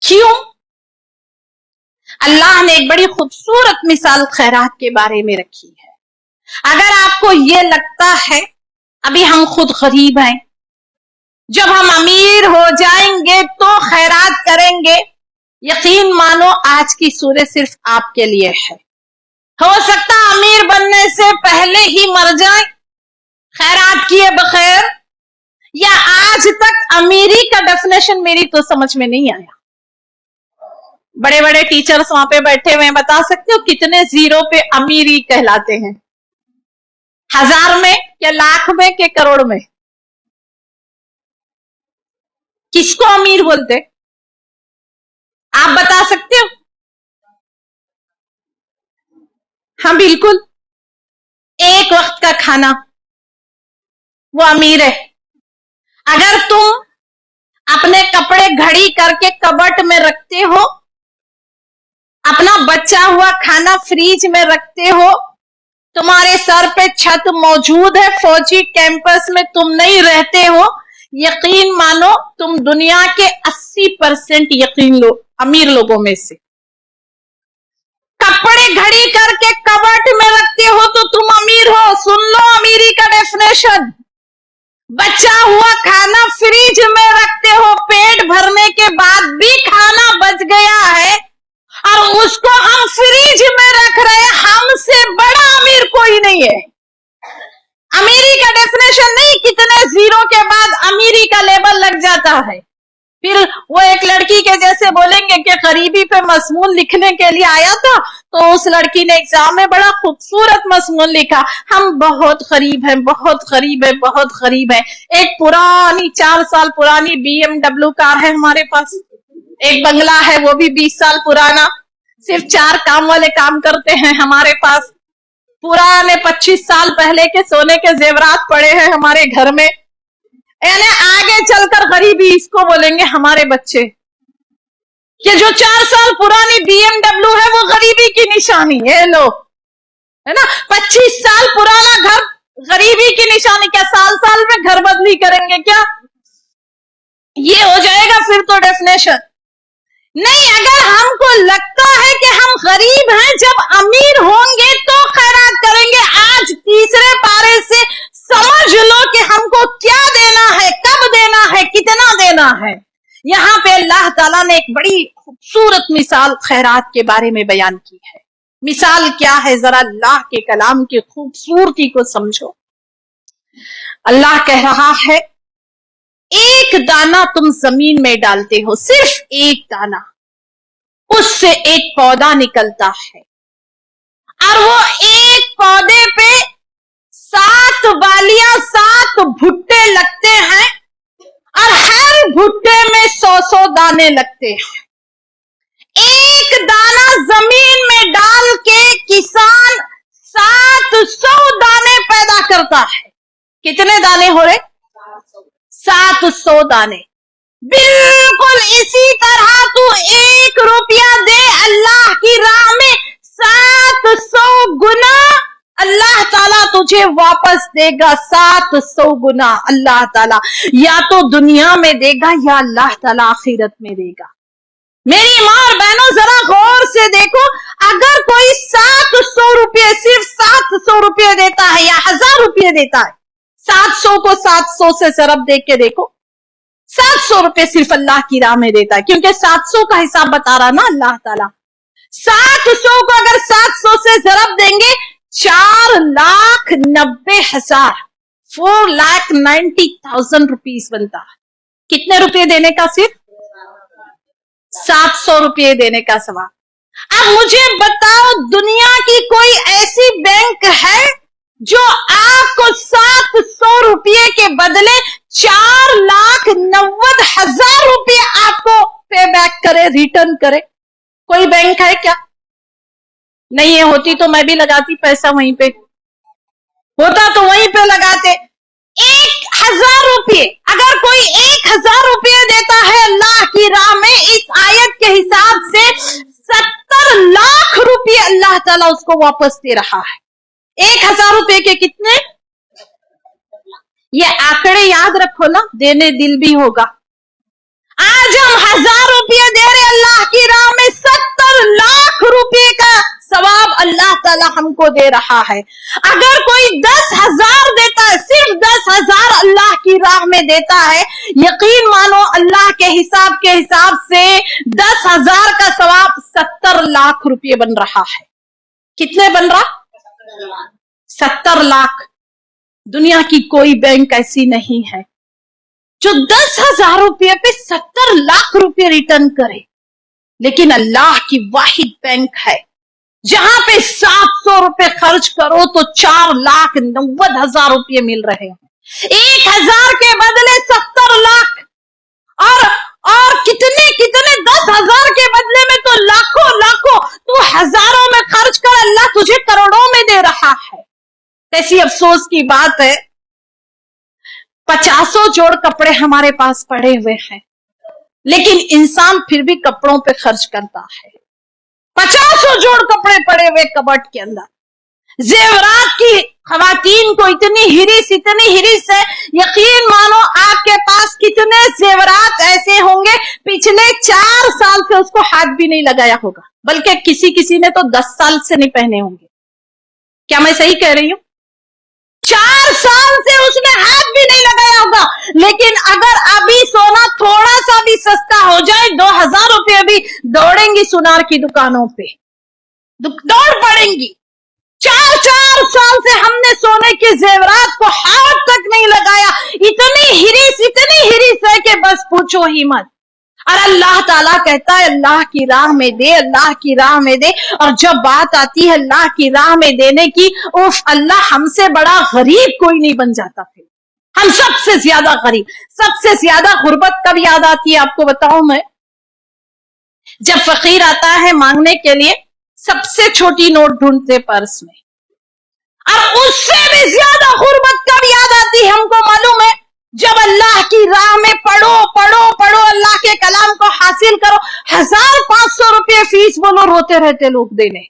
क्यों। अल्लाह ने एक बड़ी खूबसूरत मिसाल खैरात के बारे में रखी है। अगर आपको ये लगता है अभी हम खुद गरीब हैं, जब हम अमीर हो जाएंगे तो खैरात करेंगे, यकीन मानो आज की सूरत सिर्फ आपके लिए है। हो सकता अमीर बनने से पहले ही मर जाए खैरात किए बगैर, या आज तक अमीरी का डेफिनेशन मेरी तो समझ में नहीं आया। बड़े बड़े टीचर्स वहां पे बैठे हुए हैं, बता सकते हो कितने जीरो पे अमीरी कहलाते हैं? 1000 में या लाख में के करोड़ में? किसको अमीर बोलते? आप बता सकते हो? हाँ बिल्कुल, एक वक्त का खाना, वो अमीर है। अगर तुम अपने कपड़े घड़ी करके कबर्ड में रखते हो, अपना बचा हुआ खाना फ्रिज में रखते हो, तुम्हारे सर पे छत मौजूद है, फौजी कैंपस में तुम नहीं रहते हो, यकीन मानो तुम दुनिया के 80% अमीर लोगों में से। कपड़े घड़ी करके कबर्ड में रखते हो तो तुम अमीर हो। सुन लो अमीरी का डेफिनेशन, बचा हुआ खाना फ्रिज में रखते हो, पेट भरने के बाद भी खाना बच गया है और उसको हम फ्रिज में रख रहे हैं, हमसे बड़ा अमीर कोई नहीं है। अमीरी का डेफिनेशन नहीं कितने जीरो के बाद अमीरी का लेबल लग जाता है। फिर वो एक लड़की के जैसे बोलेंगे कि गरीबी पे मजमून लिखने के लिए आया था, तो उस लड़की ने एग्जाम में बड़ा खूबसूरत मजमून लिखा, हम बहुत गरीब हैं, बहुत गरीब है, बहुत गरीब है। एक पुरानी 4 साल पुरानी BMW कार है हमारे पास, एक बंगला है वो भी 20 साल पुराना, सिर्फ 4 काम वाले काम करते हैं हमारे पास, पुराने 25 साल पहले के सोने के जेवरात पड़े हैं हमारे घर में। यानी आगे चलकर गरीबी इसको बोलेंगे हमारे बच्चे कि जो 4 साल पुरानी BMW है वो गरीबी की निशानी है। लो, है ना, 25 साल पुराना घर गरीबी की निशानी। क्या साल साल में घर बदली करेंगे क्या? ये हो जाएगा फिर तो डेफिनेशन नहीं। अगर हमको लगता है कि हम गरीब हैं, जब अमीर होंगे तो खैरात करेंगे। आज तीसरे पारे से समझ लो कि हमको क्या देना है, कब देना है, कितना देना है। यहाँ पे अल्लाह ताला ने एक बड़ी खूबसूरत मिसाल खैरात के बारे में बयान की है। मिसाल क्या है, जरा अल्लाह के कलाम की खूबसूरती को समझो। अल्लाह कह रहा है, एक दाना तुम जमीन में डालते हो, सिर्फ एक दाना, उससे एक पौधा निकलता है और वो एक पौधे पे 7 बालियां, 7 भुट्टे लगते हैं और हर भुट्टे में 100-100 दाने लगते हैं। एक दाना जमीन में डाल के किसान 700 दाने पैदा करता है। कितने दाने हो रहे? 700 दाने। बिल्कुल इसी तरह तू 1 रुपया दे अल्लाह की राह में, 700 गुना अल्लाह ताला तुझ मुझे वापस देगा 700 गुना अल्लाह ताला, या तो दुनिया में देगा या अल्लाह ताला आखिरत में देगा। मेरी माँ और बहनों जरा गौर से देखो, अगर कोई 700 रुपये, सिर्फ 700 रुपये देता है या 1000 रुपये देता है, 700 को 700 से जरब देख के देखो, 700 रुपये सिर्फ अल्लाह की राह में देता है, क्योंकि 700 का हिसाब बता रहा ना अल्लाह ताला। 700 को अगर 700 से जरब देंगे 4,90,000, 4,90,000 रुपीस बनता है। कितने रुपये देने का? सिर्फ 700 रुपये देने का सवाल। अब मुझे बताओ, दुनिया की कोई ऐसी बैंक है जो आपको 700 रुपये के बदले 4,90,000 रुपये आपको पे बैक करे, रिटर्न करे? कोई बैंक है क्या? नहीं है। होती तो मैं भी लगाती पैसा वहीं पे, होता तो वहीं पे लगाते। 1,000 रुपये, अगर कोई 1,000 रुपये देता है अल्लाह की राह में, इस आयत के हिसाब से 70 लाख रुपये अल्लाह ताला उसको वापस दे रहा है। 1,000 रुपये के कितने? ये आंकड़े याद रखो ना, देने दिल भी होगा। आज हम 1,000 रुपये दे रहे अल्लाह की राह में, 70 लाख रुपये का सवाब अल्लाह ताला हमको दे रहा है। अगर कोई 10,000 देता है, सिर्फ 10,000 अल्लाह की राह में देता है, यकीन मानो अल्लाह के हिसाब से 10,000 का सवाब 70 लाख रुपये बन रहा है। कितने बन रहा? 70 लाख। दुनिया की कोई बैंक ऐसी नहीं है जो 10,000 रुपये पे 70 लाख रुपये रिटर्न करे, लेकिन अल्लाह की वाहिद बैंक है जहां पे 700 रुपये खर्च करो तो 4,90,000 रुपये मिल रहे हैं। 1,000 के बदले 70 लाख, और कितने 10,000 के बदले में तो लाखों, तू हजारों में खर्च कर, अल्लाह तुझे करोड़ों में दे रहा है। कैसी अफसोस की बात है, 50 जोड़ कपड़े हमारे पास पड़े हुए हैं, लेकिन इंसान फिर भी कपड़ों पे खर्च करता है। 50 जोड़ कपड़े पड़े हुए कबर्ड के अंदर। जेवरात की खवातीन को इतनी हिरिस है, यकीन मानो आपके पास कितने जेवरात ऐसे होंगे पिछले 4 साल से उसको हाथ भी नहीं लगाया होगा, बल्कि किसी ने तो 10 साल से नहीं पहने होंगे। क्या मैं सही कह रही हूं? 4 साल से उसने हाथ भी नहीं लगाया होगा। लेकिन अगर अभी सोना थोड़ा सा भी सस्ता हो जाए, 2,000 रुपये भी दौड़ेंगी सुनार की दुकानों पे, दौड़ पड़ेंगी। 4 साल से हमने सोने के जेवरात को हाथ तक नहीं लगाया। इतनी हिरिस है कि बस पूछो ही मत। और अल्लाह ताला कहता है अल्लाह की राह में दे, अल्लाह की राह में दे। और जब बात आती है अल्लाह की राह में देने की, उफ, अल्लाह हमसे बड़ा गरीब कोई नहीं बन जाता। फिर हम सबसे ज्यादा गरीब, सबसे ज्यादा गुर्बत कब याद आती है आपको बताऊं मैं? जब फकीर आता है मांगने के लिए, सबसे छोटी नोट ढूंढते पर्स में, और उससे भी ज्यादा गुर्बत कब याद आती है हमको मालूम है? जब अल्लाह की राह में पढ़ो, अल्लाह के कलाम को हासिल करो, 1,500 रुपये फीस बोलो, रोते रहते लोग देने।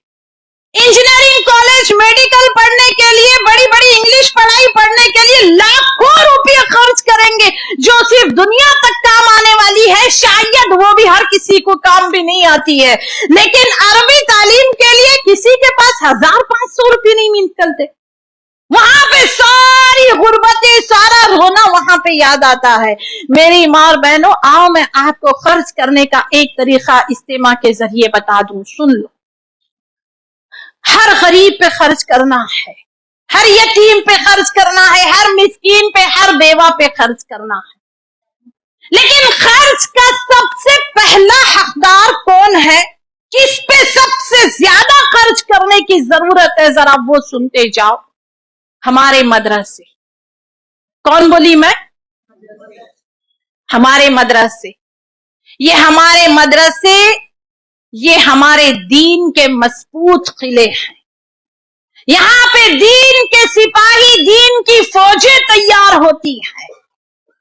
इंजीनियरिंग कॉलेज, मेडिकल पढ़ने के लिए, बड़ी इंग्लिश पढ़ाई पढ़ने के लिए लाखों रुपये खर्च करेंगे, जो सिर्फ दुनिया तक काम आने वाली है, शायद वो भी हर किसी को काम भी नहीं आती है। लेकिन अरबी तालीम के लिए किसी के पास 1,500 रुपये नहीं निकलते। वहां पे सारी गुर्बतें, सारा रोना वहां पे याद आता है। मेरी माँ और बहनों, आओ मैं आपको खर्च करने का एक तरीका इस्तेमाल के जरिए बता दूं, सुन लो। हर गरीब पे खर्च करना है, हर यतीम पे खर्च करना है, हर मिस्कीन पे, हर बेवा पे खर्च करना है। लेकिन खर्च का सबसे पहला हकदार कौन है? किस पे सबसे ज्यादा खर्च करने की जरूरत है? जरा वो सुनते जाओ। हमारे मदरसे। कौन बोली मैं? हमारे मदरसे। ये हमारे मदरसे, ये हमारे दीन के मजबूत किले हैं। यहाँ पे दीन के सिपाही, दीन की फौजें तैयार होती हैं।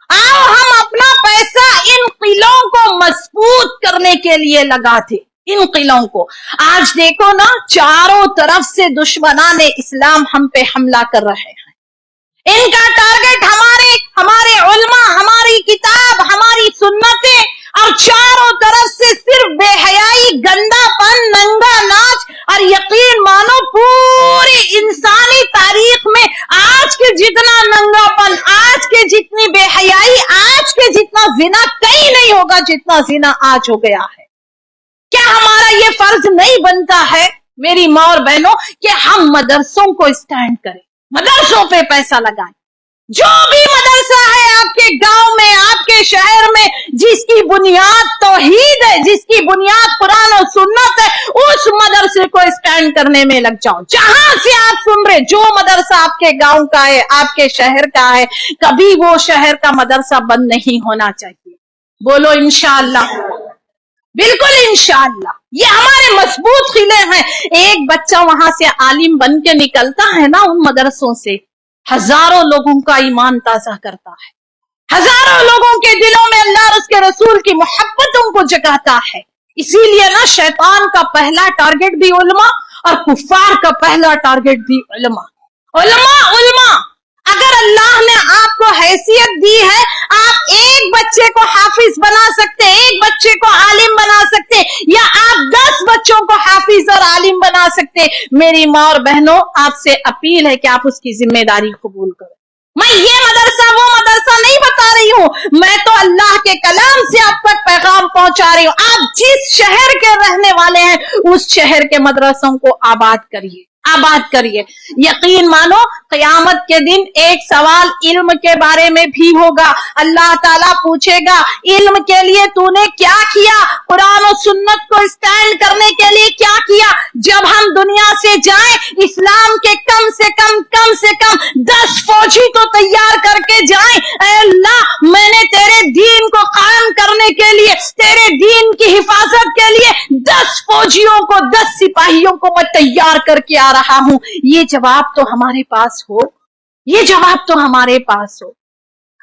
आओ हम अपना पैसा इन किलों को मजबूत करने के लिए लगा दें, इन किलों को। आज देखो ना, चारों तरफ से दुश्मनान इस्लाम हम पे हमला कर रहे हैं। इनका टारगेट हमारे उल्मा, हमारी किताब, हमारी सुन्नतें, और चारों तरफ से सिर्फ बेहयाई, गंदापन, नंगा नाच। और यकीन मानो पूरी इंसानी तारीख में आज के जितना नंगापन, आज के जितनी बेहयाई, आज के जितना जिना कहीं नहीं होगा जितना जिना आज हो गया है। क्या हमारा ये फर्ज नहीं बनता है मेरी माँ और बहनों कि हम मदरसों को स्टैंड करें, मदरसों पे पैसा लगाएं। जो भी मदरसा है आपके गांव में, आपके शहर में, जिसकी बुनियाद तौहीद है, जिसकी बुनियाद कुरान और सुन्नत है, उस मदरसे को स्टैंड करने में लग जाओ। जहां से आप सुन रहे, जो मदरसा आपके गांव का है, आपके शहर का है, कभी वो शहर का मदरसा बंद नहीं होना चाहिए। बोलो इंशाअल्लाह, बिल्कुल इंशाअल्लाह। ये हमारे मजबूत खिले हैं। एक बच्चा वहां से आलिम बन के निकलता है ना, उन मदरसों से हजारों लोगों का ईमान ताजा करता है, हजारों लोगों के दिलों में अल्लाह और उसके रसूल की मोहब्बतों को जगाता है। इसीलिए ना शैतान का पहला टारगेट भी उलमा और कुफ्फार का पहला टारगेट भी उलमा। उलमा, अगर अल्लाह ने आपको हैसियत दी है, आप एक बच्चे को हाफिज बना सकते, एक बच्चे को आलिम बना सकते, या आप 10 बच्चों को हाफिज और आलिम बना सकते। मेरी माँ और बहनों, आपसे अपील है कि आप उसकी जिम्मेदारी कबूल करो। मैं ये मदरसा वो मदरसा नहीं बता रही हूँ, मैं तो अल्लाह के कलाम से आप तक पैगाम पहुंचा रही हूँ। आप जिस शहर के रहने वाले हैं, उस शहर के मदरसों को आबाद करिए, आबाद करिए। यकीन मानो क़यामत के दिन एक सवाल इल्म के बारे में भी होगा। अल्लाह ताला पूछेगा, इल्म के लिए तूने क्या किया, कुरान और सुन्नत को स्टैंड करने के लिए क्या किया। जब हम दुनिया से जाएं, इस्लाम के कम से कम 10 फौजी तो तैयार करके जाएं। अल्लाह, मैंने तेरे दीन को कायम करने के लिए, तेरे दीन की हिफाजत के लिए 10 फौजियों को, 10 सिपाहियों को मैं तैयार करके आ रहा हूं। ये जवाब तो हमारे पास हो, ये जवाब तो हमारे पास हो।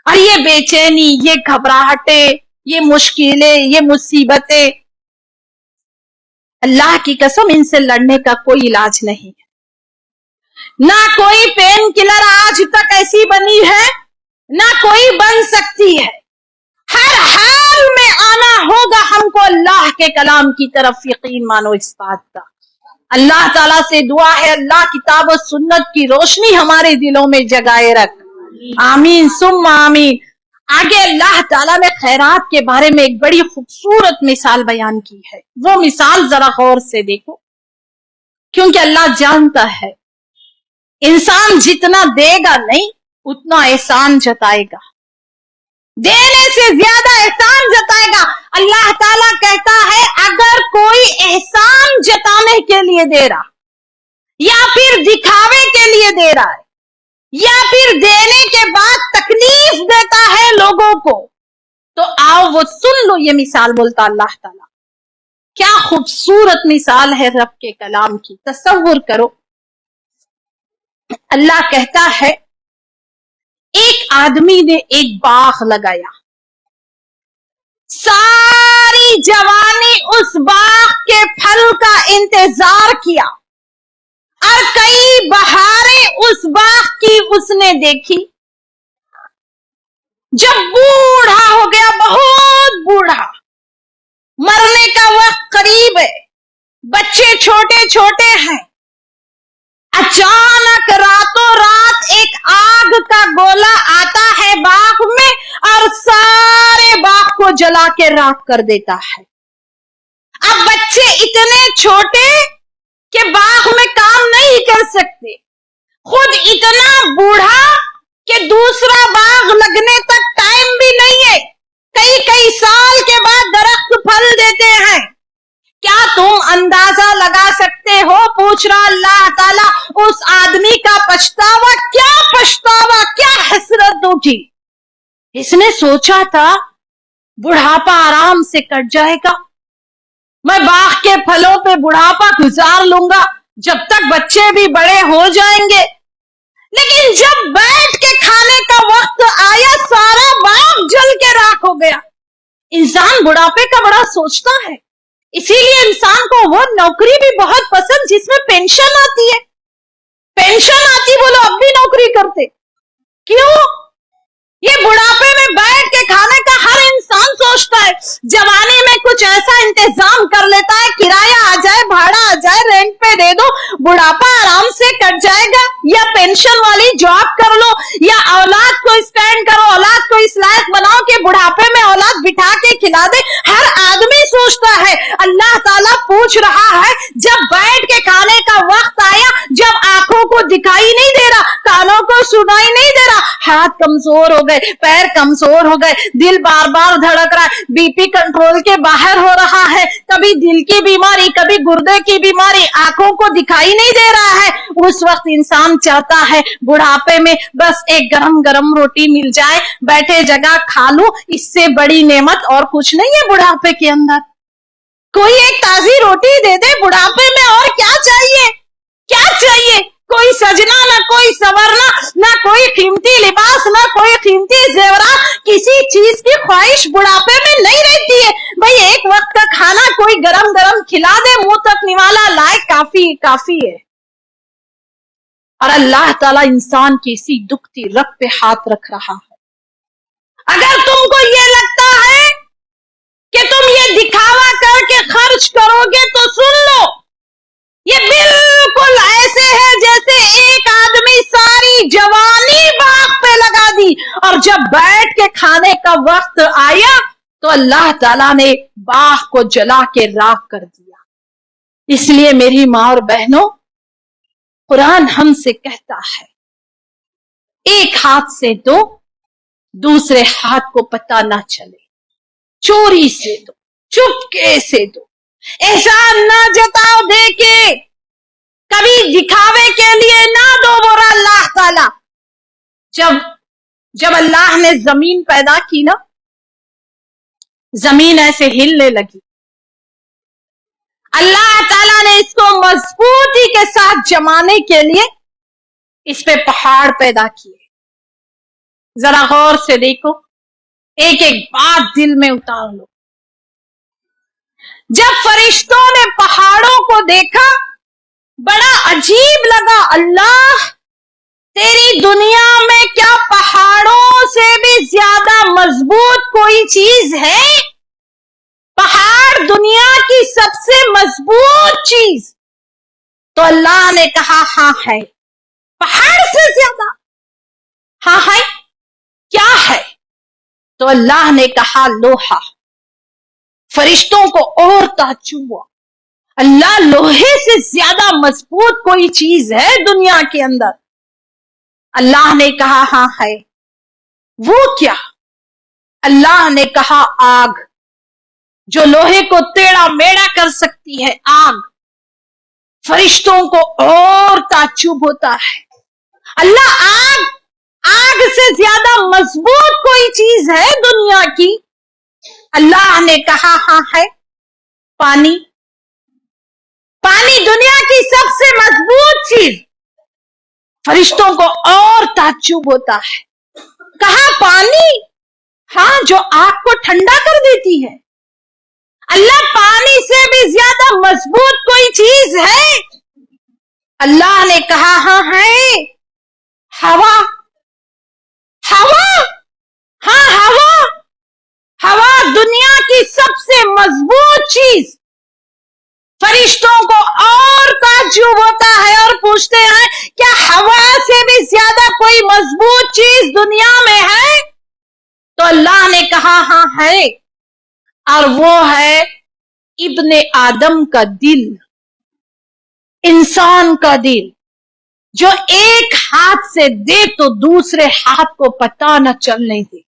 और ये बेचैनी, ये घबराहटें, ये मुश्किलें, ये मुसीबतें, अल्लाह की कसम इनसे लड़ने का कोई इलाज नहीं है। ना कोई पेन किलर आज तक ऐसी बनी है, ना कोई बन सकती है। हर हाल में आना होगा हमको अल्लाह के कलाम की तरफ। यकीन मानो इस बात का। अल्लाह ताला से दुआ है, अल्लाह किताब और सुन्नत की रोशनी हमारे दिलों में जगाए रख। आमीन सुम्मा आमीन। आगे अल्लाह ताला ने खैरात के बारे में एक बड़ी खूबसूरत मिसाल बयान की है। वो मिसाल जरा गौर से देखो, क्योंकि अल्लाह जानता है इंसान जितना देगा नहीं उतना एहसान जताएगा, देने से ज्यादा एहसान जताएगा। अल्लाह ताला कहता है, अगर कोई एहसान जताने के लिए दे रहा, या फिर दिखावे के लिए दे रहा है, या फिर देने के बाद तकलीफ देता है लोगों को, तो आओ वो सुन लो। ये मिसाल बोलता अल्लाह ताला, क्या खूबसूरत मिसाल है रब के कलाम की। तसव्वुर करो, अल्लाह कहता है, एक आदमी ने एक बाग लगाया, सारी जवानी उस बाग के फल का इंतजार किया, और कई बहारें उस बाग की उसने देखी। जब बूढ़ा हो गया, बहुत बूढ़ा, मरने का वक्त करीब है, बच्चे छोटे छोटे हैं, अचानक रातों रात एक आग का गोला आता है बाग में और सारे बाग को जला के राख कर देता है। अब बच्चे इतने छोटे कि बाग में काम नहीं कर सकते, खुद इतना बूढ़ा कि दूसरा बाग लगने तक टाइम भी नहीं है, कई कई साल के बाद दरख्त फल देते हैं। क्या तुम अंदाजा लगा सकते हो, पूछ रहा अल्लाह ताला, उस आदमी का पछतावा, क्या हसरत उठी। इसने सोचा था बुढ़ापा आराम से कट जाएगा, मैं बाग के फलों पे बुढ़ापा गुजार लूंगा, जब तक बच्चे भी बड़े हो जाएंगे। लेकिन जब बैठ के खाने का वक्त आया, सारा बाग जल के राख हो गया। इंसान बुढ़ापे का बड़ा सोचता है, इसीलिए इंसान को वो नौकरी भी बहुत पसंद जिसमें पेंशन आती है। पेंशन आती बोलो अब भी नौकरी करते, क्यों? ये बुढ़ापे में बैठ के खाने का हर इंसान सोचता है। जवानी में कुछ ऐसा इंतजाम कर लेता है, किराया आ जाए, भाड़ा आ जाए, रेंट पे दे दो, बुढ़ापा आराम से कट जाएगा, या पेंशन वाली जॉब कर लो, या औलाद को स्टैंड करो, औलाद को इस लायक बनाओ कि बुढ़ापे में औलाद बिठा के खिला दे। हर आदमी सोचता है। अल्लाह ताला पूछ रहा है, जब बैठ के खाने का वक्त आया, जब आंखों को दिखाई नहीं दे रहा, कानों को सुनाई नहीं दे रहा, हाथ कमजोर हो गए, पैर कमजोर हो गए, दिल बार बार धड़क रहा है, बीपी कंट्रोल के बाहर हो रहा है, कभी दिल की बीमारी, कभी गुर्दे की बीमारी, आंखों को दिखाई नहीं दे रहा है, उस वक्त इंसान चाहता है बुढ़ापे में बस एक गरम गरम रोटी मिल जाए, बैठे जगह खा लूं, इससे बड़ी नेमत और कुछ नहीं है बुढ़ापे के अंदर। कोई एक ताजी रोटी दे दे, बुढ़ापे में और क्या चाहिए? क्या चाहिए? कोई सजना, ना कोई संवरना, ना कोई कीमती लिबास, ना कोई कीमती जेवरा, किसी चीज की ख्वाहिश बुढ़ापे में नहीं रहती है। भाई एक वक्त का खाना कोई गरम गरम खिला दे, मुंह तक निवाला लाए, काफी है। और अल्लाह ताला इंसान की इसी दुखती रग पे हाथ रख रहा है। अगर तुमको ये लगता है कि तुम ये दिखावा करके खर्च करोगे तो सुन लो, ये बिल्कुल ऐसे है जैसे एक आदमी सारी जवानी बाग पे लगा दी और जब बैठ के खाने का वक्त आया तो अल्लाह ताला ने बाग को जला के राख कर दिया। इसलिए मेरी माँ और बहनों, कुरान हमसे कहता है, एक हाथ से दो, दूसरे हाथ को पता ना चले, चोरी से दो, चुपके से दो, एहसान ना जताओ दे के, कभी दिखावे के लिए ना दो। बोला अल्लाह ताला, जब अल्लाह ने जमीन पैदा की ना, जमीन ऐसे हिलने लगी, अल्लाह ताला ने इसको मजबूती के साथ जमाने के लिए इस पे पहाड़ पैदा किए। जरा गौर से देखो, एक एक बात दिल में उतार लो। जब फरिश्तों ने पहाड़ों को देखा, बड़ा अजीब लगा। अल्लाह, तेरी दुनिया में क्या पहाड़ों से भी ज्यादा मजबूत कोई चीज है? पहाड़ दुनिया की सबसे मजबूत चीज। तो अल्लाह ने कहा हाँ है, पहाड़ से ज्यादा। हाँ है, क्या है? तो अल्लाह ने कहा लोहा। फरिश्तों को और ताज्जुब हुआ, अल्लाह, लोहे से ज्यादा मजबूत कोई चीज है दुनिया के अंदर? अल्लाह ने कहा हाँ है। वो क्या? अल्लाह ने कहा आग, जो लोहे को टेढ़ा मेढ़ा कर सकती है, आग। फरिश्तों को और ताज्जुब होता है, अल्लाह, आग से ज्यादा मजबूत कोई चीज है दुनिया की? अल्लाह ने कहा हाँ है। पानी, पानी दुनिया की सबसे मजबूत चीज। फरिश्तों को और ताज्जुब होता है, कहा पानी, हाँ, जो आग को ठंडा कर देती है। अल्लाह, पानी से भी ज्यादा मजबूत कोई चीज है? अल्लाह ने कहा हाँ है। हवा, हवा, हाँ हवा, हवा दुनिया की सबसे मजबूत चीज। फरिश्तों को और ताज्जुब होता है और पूछते हैं, क्या हवा से भी ज्यादा कोई मजबूत चीज दुनिया में है? तो अल्लाह ने कहा हाँ है, और वो है इब्ने आदम का दिल, इंसान का दिल, जो एक हाथ से दे तो दूसरे हाथ को पता न चलने दे।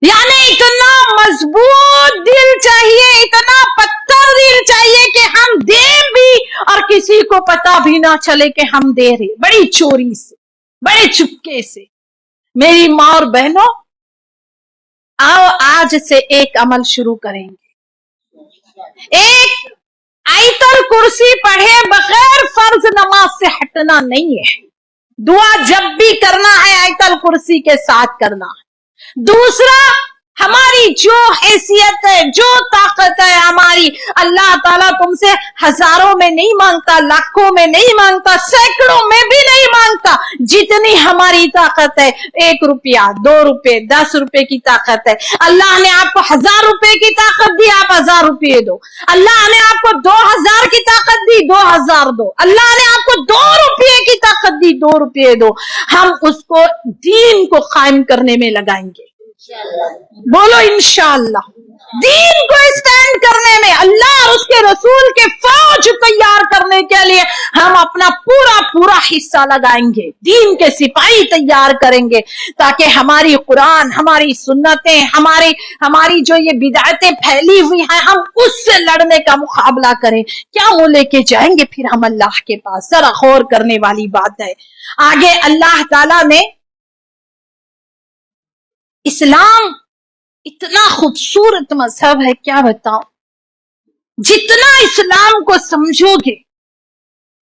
यानी इतना मजबूत दिल चाहिए, इतना पत्थर दिल चाहिए कि हम दे भी और किसी को पता भी ना चले कि हम दे रहे, बड़ी चोरी से, बड़े चुपके से। मेरी माँ और बहनों, आओ आज से एक अमल शुरू करेंगे। एक आयतल कुर्सी पढ़े बगैर फर्ज नमाज से हटना नहीं है। दुआ जब भी करना है आयतल कुर्सी के साथ करना है। दूसरा, ہماری جو حیثیت ہے، جو طاقت ہے ہماری، اللہ تعالیٰ تم سے ہزاروں میں نہیں مانگتا، لاکھوں میں نہیں مانگتا، سینکڑوں میں بھی نہیں مانگتا، جتنی ہماری طاقت ہے، 1 روپیہ 2 روپے 10 روپے کی طاقت ہے۔ اللہ نے آپ کو 1000 روپے کی طاقت دی، آپ 1000 روپے دو۔ اللہ نے آپ کو 2000 کی طاقت دی، 2000 دو۔ اللہ نے آپ کو 2 روپے کی طاقت دی، 2 روپے دو۔ ہم اس کو دین کو قائم کرنے میں لگائیں گے، بولو انشاءاللہ۔ دین کو اسٹینڈ کرنے میں، اللہ اور اس کے رسول کے فوج تیار کرنے کے لیے ہم اپنا پورا حصہ لگائیں گے، دین کے سپاہی تیار کریں گے، تاکہ ہماری قرآن، ہماری سنتیں، ہماری جو یہ بدعتیں پھیلی ہوئی ہیں، ہم اس سے لڑنے کا مقابلہ کریں۔ کیا وہ لے کے جائیں گے پھر ہم اللہ کے پاس؟ ذرا غور کرنے والی بات ہے۔ آگے اللہ تعالیٰ نے اسلام اتنا خوبصورت مذہب ہے، کیا بتاؤں، جتنا اسلام کو سمجھو گے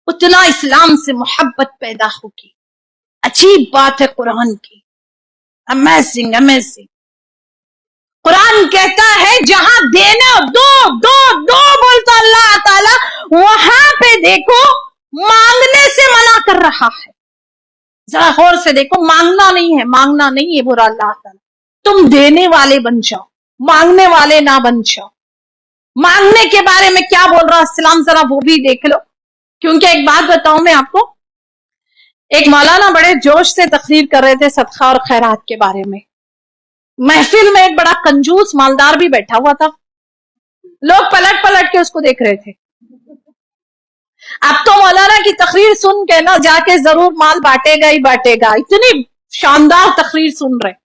اتنا اسلام سے محبت پیدا ہوگی۔ عجیب بات ہے قرآن کی، امیزنگ امیزنگ۔ قرآن کہتا ہے جہاں دینا دو دو دو بولتا اللہ تعالی، وہاں پہ دیکھو مانگنے سے منع کر رہا ہے۔ ذرا غور سے دیکھو، مانگنا نہیں ہے برا، اللہ تعالی تم دینے والے بن جاؤ، مانگنے والے نہ بن جاؤ۔ مانگنے کے بارے میں کیا بول رہا اسلام، ذرا وہ بھی دیکھ لو۔ کیونکہ ایک بات بتاؤں میں آپ کو، ایک مولانا بڑے جوش سے تقریر کر رہے تھے صدقہ اور خیرات کے بارے میں۔ محفل میں ایک بڑا کنجوس مالدار بھی بیٹھا ہوا تھا، لوگ پلٹ پلٹ کے اس کو دیکھ رہے تھے۔ اب تو مولانا کی تقریر سن کے نا جا کے ضرور مال بانٹے گا ہی بانٹے گا، اتنی شاندار تقریر سن رہے۔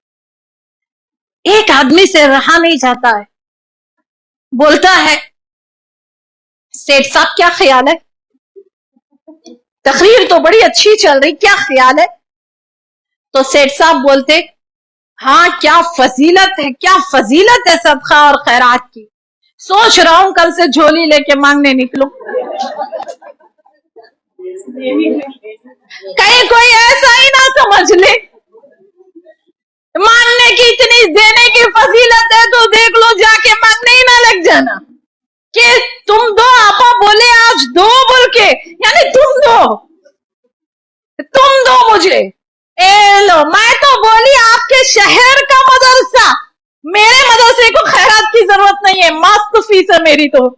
ایک آدمی سے رہا نہیں جاتا ہے، بولتا ہے سیٹھ صاحب کیا خیال ہے، تقریر تو بڑی اچھی چل رہی، کیا خیال ہے؟ تو سیٹھ صاحب بولتے ہاں کیا فضیلت ہے صدقہ اور خیرات کی، سوچ رہا ہوں کل سے جھولی لے کے مانگنے نکلوں۔ کہیں کوئی ایسا ہی نہ سمجھ لے ماننے کی اتنی دینے کی فضیلت ہے تو دیکھ لو جا کے مانگنے ہی نہ لگ جانا کہ تم دو، آپا بولے آج دو بول کے، یعنی تم دو مجھے، اے لو میں تو بولی آپ کے شہر کا مدرسہ، میرے مدرسے کو خیرات کی ضرورت نہیں ہے، مست فیس ہے میری، تو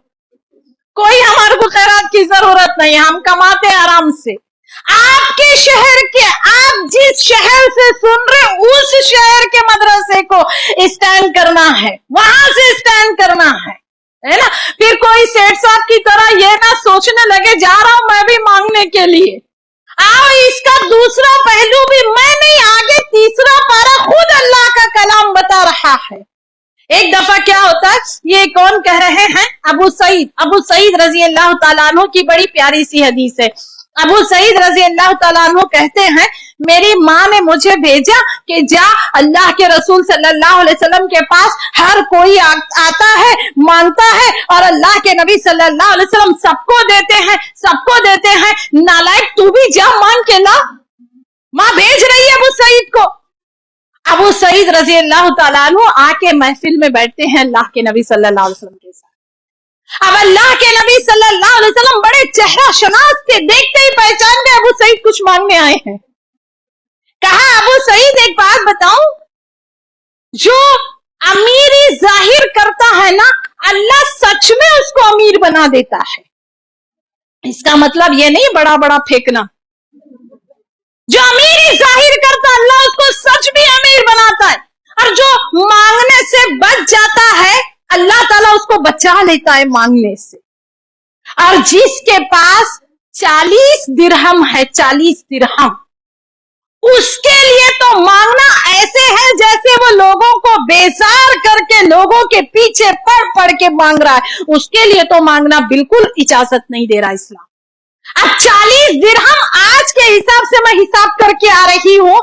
کوئی ہمارے کو خیرات کی ضرورت نہیں ہے، ہم کماتے آرام سے۔ آپ کے شہر کے، آپ جس شہر سے سن رہے اس شہر کے مدرسے کو اسٹینڈ کرنا ہے، وہاں سے اسٹینڈ کرنا ہے نا۔ پھر کوئی سیٹھ صاحب کی طرح یہ نہ سوچنے لگے جا رہا ہوں میں بھی مانگنے کے لیے۔ اس کا دوسرا پہلو بھی میں نہیں، آگے تیسرا پارا خود اللہ کا کلام بتا رہا ہے۔ ایک دفعہ کیا ہوتا ہے، یہ کون کہہ رہے ہیں، ابو سعید رضی اللہ تعالیٰ عنہ کی بڑی پیاری سی حدیث ہے۔ ابو سعید رضی اللہ تعالیٰ عنہ کہتے ہیں میری ماں نے مجھے بھیجا کہ جا اللہ کے رسول صلی اللہ علیہ وسلم کے پاس ہر کوئی آتا ہے مانگتا ہے اور اللہ کے نبی صلی اللہ علیہ وسلم سب کو دیتے ہیں، نالائق تو بھی جا مانگ کے لا۔ ماں بھیج رہی ہے ابو سعید کو۔ ابو سعید رضی اللہ تعالیٰ عنہ آ کے محفل میں بیٹھتے ہیں اللہ کے نبی صلی اللہ علیہ وسلم کے ساتھ۔ اب اللہ کے نبی صلی اللہ علیہ وسلم بڑے چہرہ شناس تھے، دیکھتے ہی پہچان گئے ابو سعید کچھ مانگنے آئے ہیں۔ کہا ابو سعید ایک بات بتاؤں، جو امیری ظاہر کرتا ہے نا اللہ سچ میں اس کو امیر بنا دیتا ہے۔ اس کا مطلب یہ نہیں بڑا بڑا پھینکنا، جو امیری ظاہر کرتا اللہ اس کو سچ بھی امیر بناتا ہے، اور جو مانگنے سے بچ جاتا ہے اللہ تعالیٰ اس کو بچا لیتا ہے مانگنے سے۔ اور جس کے پاس 40 درہم ہے، 40 درہم، اس کے لیے تو مانگنا ایسے ہے جیسے وہ لوگوں کو بیزار کر کے لوگوں کے پیچھے پڑ کے مانگ رہا ہے، اس کے لیے تو مانگنا بالکل اجازت نہیں دے رہا اسلام۔ اب 40 درہم آج کے حساب سے میں حساب کر کے آ رہی ہوں،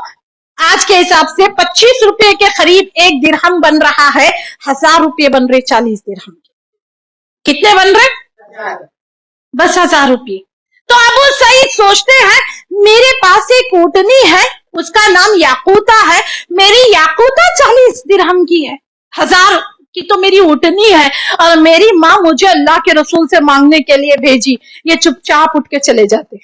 آج کے حساب سے 25 روپے کے قریب ایک درہم بن رہا ہے، 1000 روپے بن رہے 40 درہم کے۔ کتنے بن رہے؟ بس 1000 روپے۔ تو ابو سعید سوچتے ہیں میرے پاس ایک اونٹنی ہے، اس کا نام یاقوتا ہے، میری یاقوتا 40 درہم کی ہے، 1000 की तो मेरी उठनी है और मेरी माँ मुझे अल्लाह के रसूल से मांगने के लिए भेजी, ये चुपचाप उठ के चले जाते।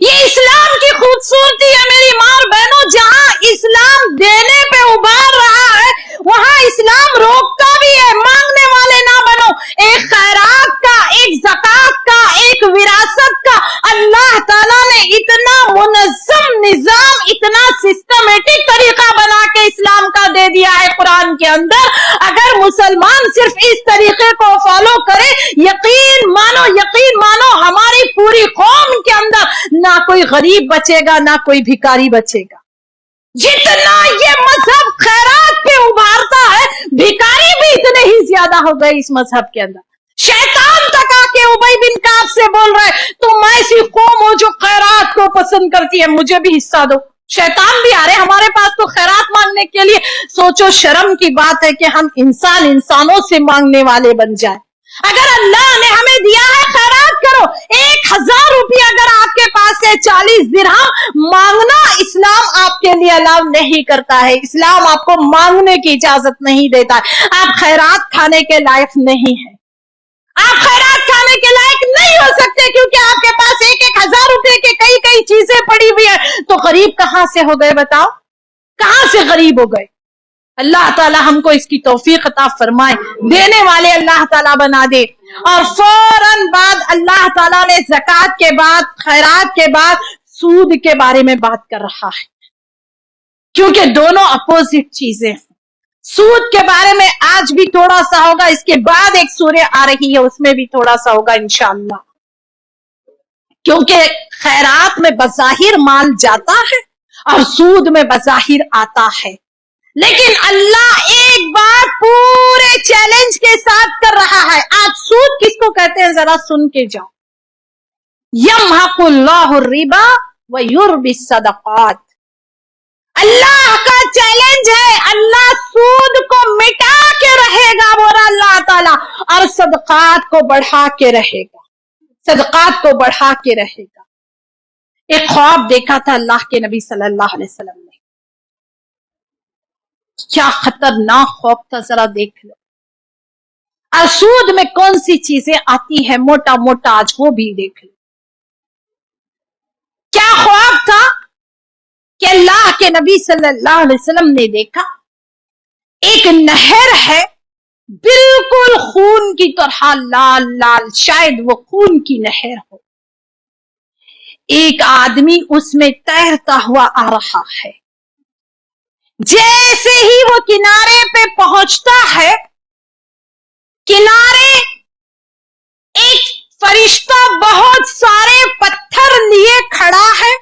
ये इस्लाम की खूबसूरती है मेरी माँ और बहनों, जहां इस्लाम देने पे उभार रहा है वहां इस्लाम रोकता भी है। मांगने वाले ना बनो। एक खैरात का, एक ज़कात का, एक विरासत का अल्लाह ताला ने इतना मुनज़्ज़म निजाम, इतना सिस्टमेटिक तरीका बना के इस्लाम का दे दिया है कुरान के अंदर। अगर मुसलमान सिर्फ इस तरीके को फॉलो करे, यकीन मानो हमारी पूरी कौम के अंदर ना कोई गरीब बचेगा ना कोई भिखारी बचेगा। जितना ये मजहब खैरात पे उभारता है, भिखारी भी इतने ही ज्यादा हो गए इस मजहब के अंदर। शैतान तक आके उबई बिन काब से बोल रहे, तुम ऐसी कौम हो जो खैरात को पसंद करती है, मुझे भी हिस्सा दो। शैतान भी आ रहे हमारे पास तो खैरात मांगने के लिए। सोचो शर्म की बात है कि हम इंसानों से मांगने वाले बन जाए। अगर अल्लाह ने हमें दिया है खैरात करो। 1000 रुपया अगर आपके पास है, 40 दिरहम मांगना इस्लाम आपके लिए अलाउ नहीं करता है। इस्लाम आपको मांगने की इजाजत नहीं देता है। आप खैरात खाने के लायक नहीं है। आप खैरात खाने के लायक नहीं हो सकते क्योंकि आपके पास 1000 रुपए के कई चीजें पड़ी हुई है। तो गरीब कहां से हो गए बताओ, कहां से गरीब हो गए? अल्लाह ताला हमको इसकी तौफीक अता फरमाए, देने वाले अल्लाह ताला बना दे। और फौरन बाद अल्लाह ताला ने ज़कात के बाद, खैरात के बाद सूद के बारे में बात कर रहा है, क्योंकि दोनों अपोजिट चीजें। सूद के बारे में आज भी थोड़ा सा होगा, इसके बाद एक सूरह आ रही है उसमें भी थोड़ा सा होगा इंशाअल्लाह, क्योंकि खैरात में बज़ाहिर माल जाता है और सूद में बज़ाहिर आता है। लेकिन अल्लाह एक बात पूरे चैलेंज के साथ कर रहा है। आज सूद किसको कहते हैं जरा सुन के जाओ। यमहकुल्लाहु रिबा व युर्बिस सदक़ात। अल्लाह का चैलेंज है, अल्लाह सूद को मिटा के रहेगा बोला अल्लाह ताला, और सदक़ात को बढ़ा के रहेगा, सदक़ात को बढ़ा के रहेगा। एक ख्वाब देखा था अल्लाह के नबी सल्लल्लाहु अलैहि वसल्लम ने, क्या खतरनाक ख्वाब था, जरा देख लो। और सूद में कौन सी चीजें आती है मोटा मोटा, आज वो भी देख लो। क्या ख्वाब था कि अल्लाह के नबी सल्लल्लाहु अलैहि वसल्लम ने देखा एक नहर है बिल्कुल खून की तरह लाल लाल, शायद वो खून की नहर हो। एक आदमी उसमें तैरता हुआ आ रहा है। जैसे ही वो किनारे पे पहुंचता है, किनारे एक फरिश्ता बहुत सारे पत्थर लिए खड़ा है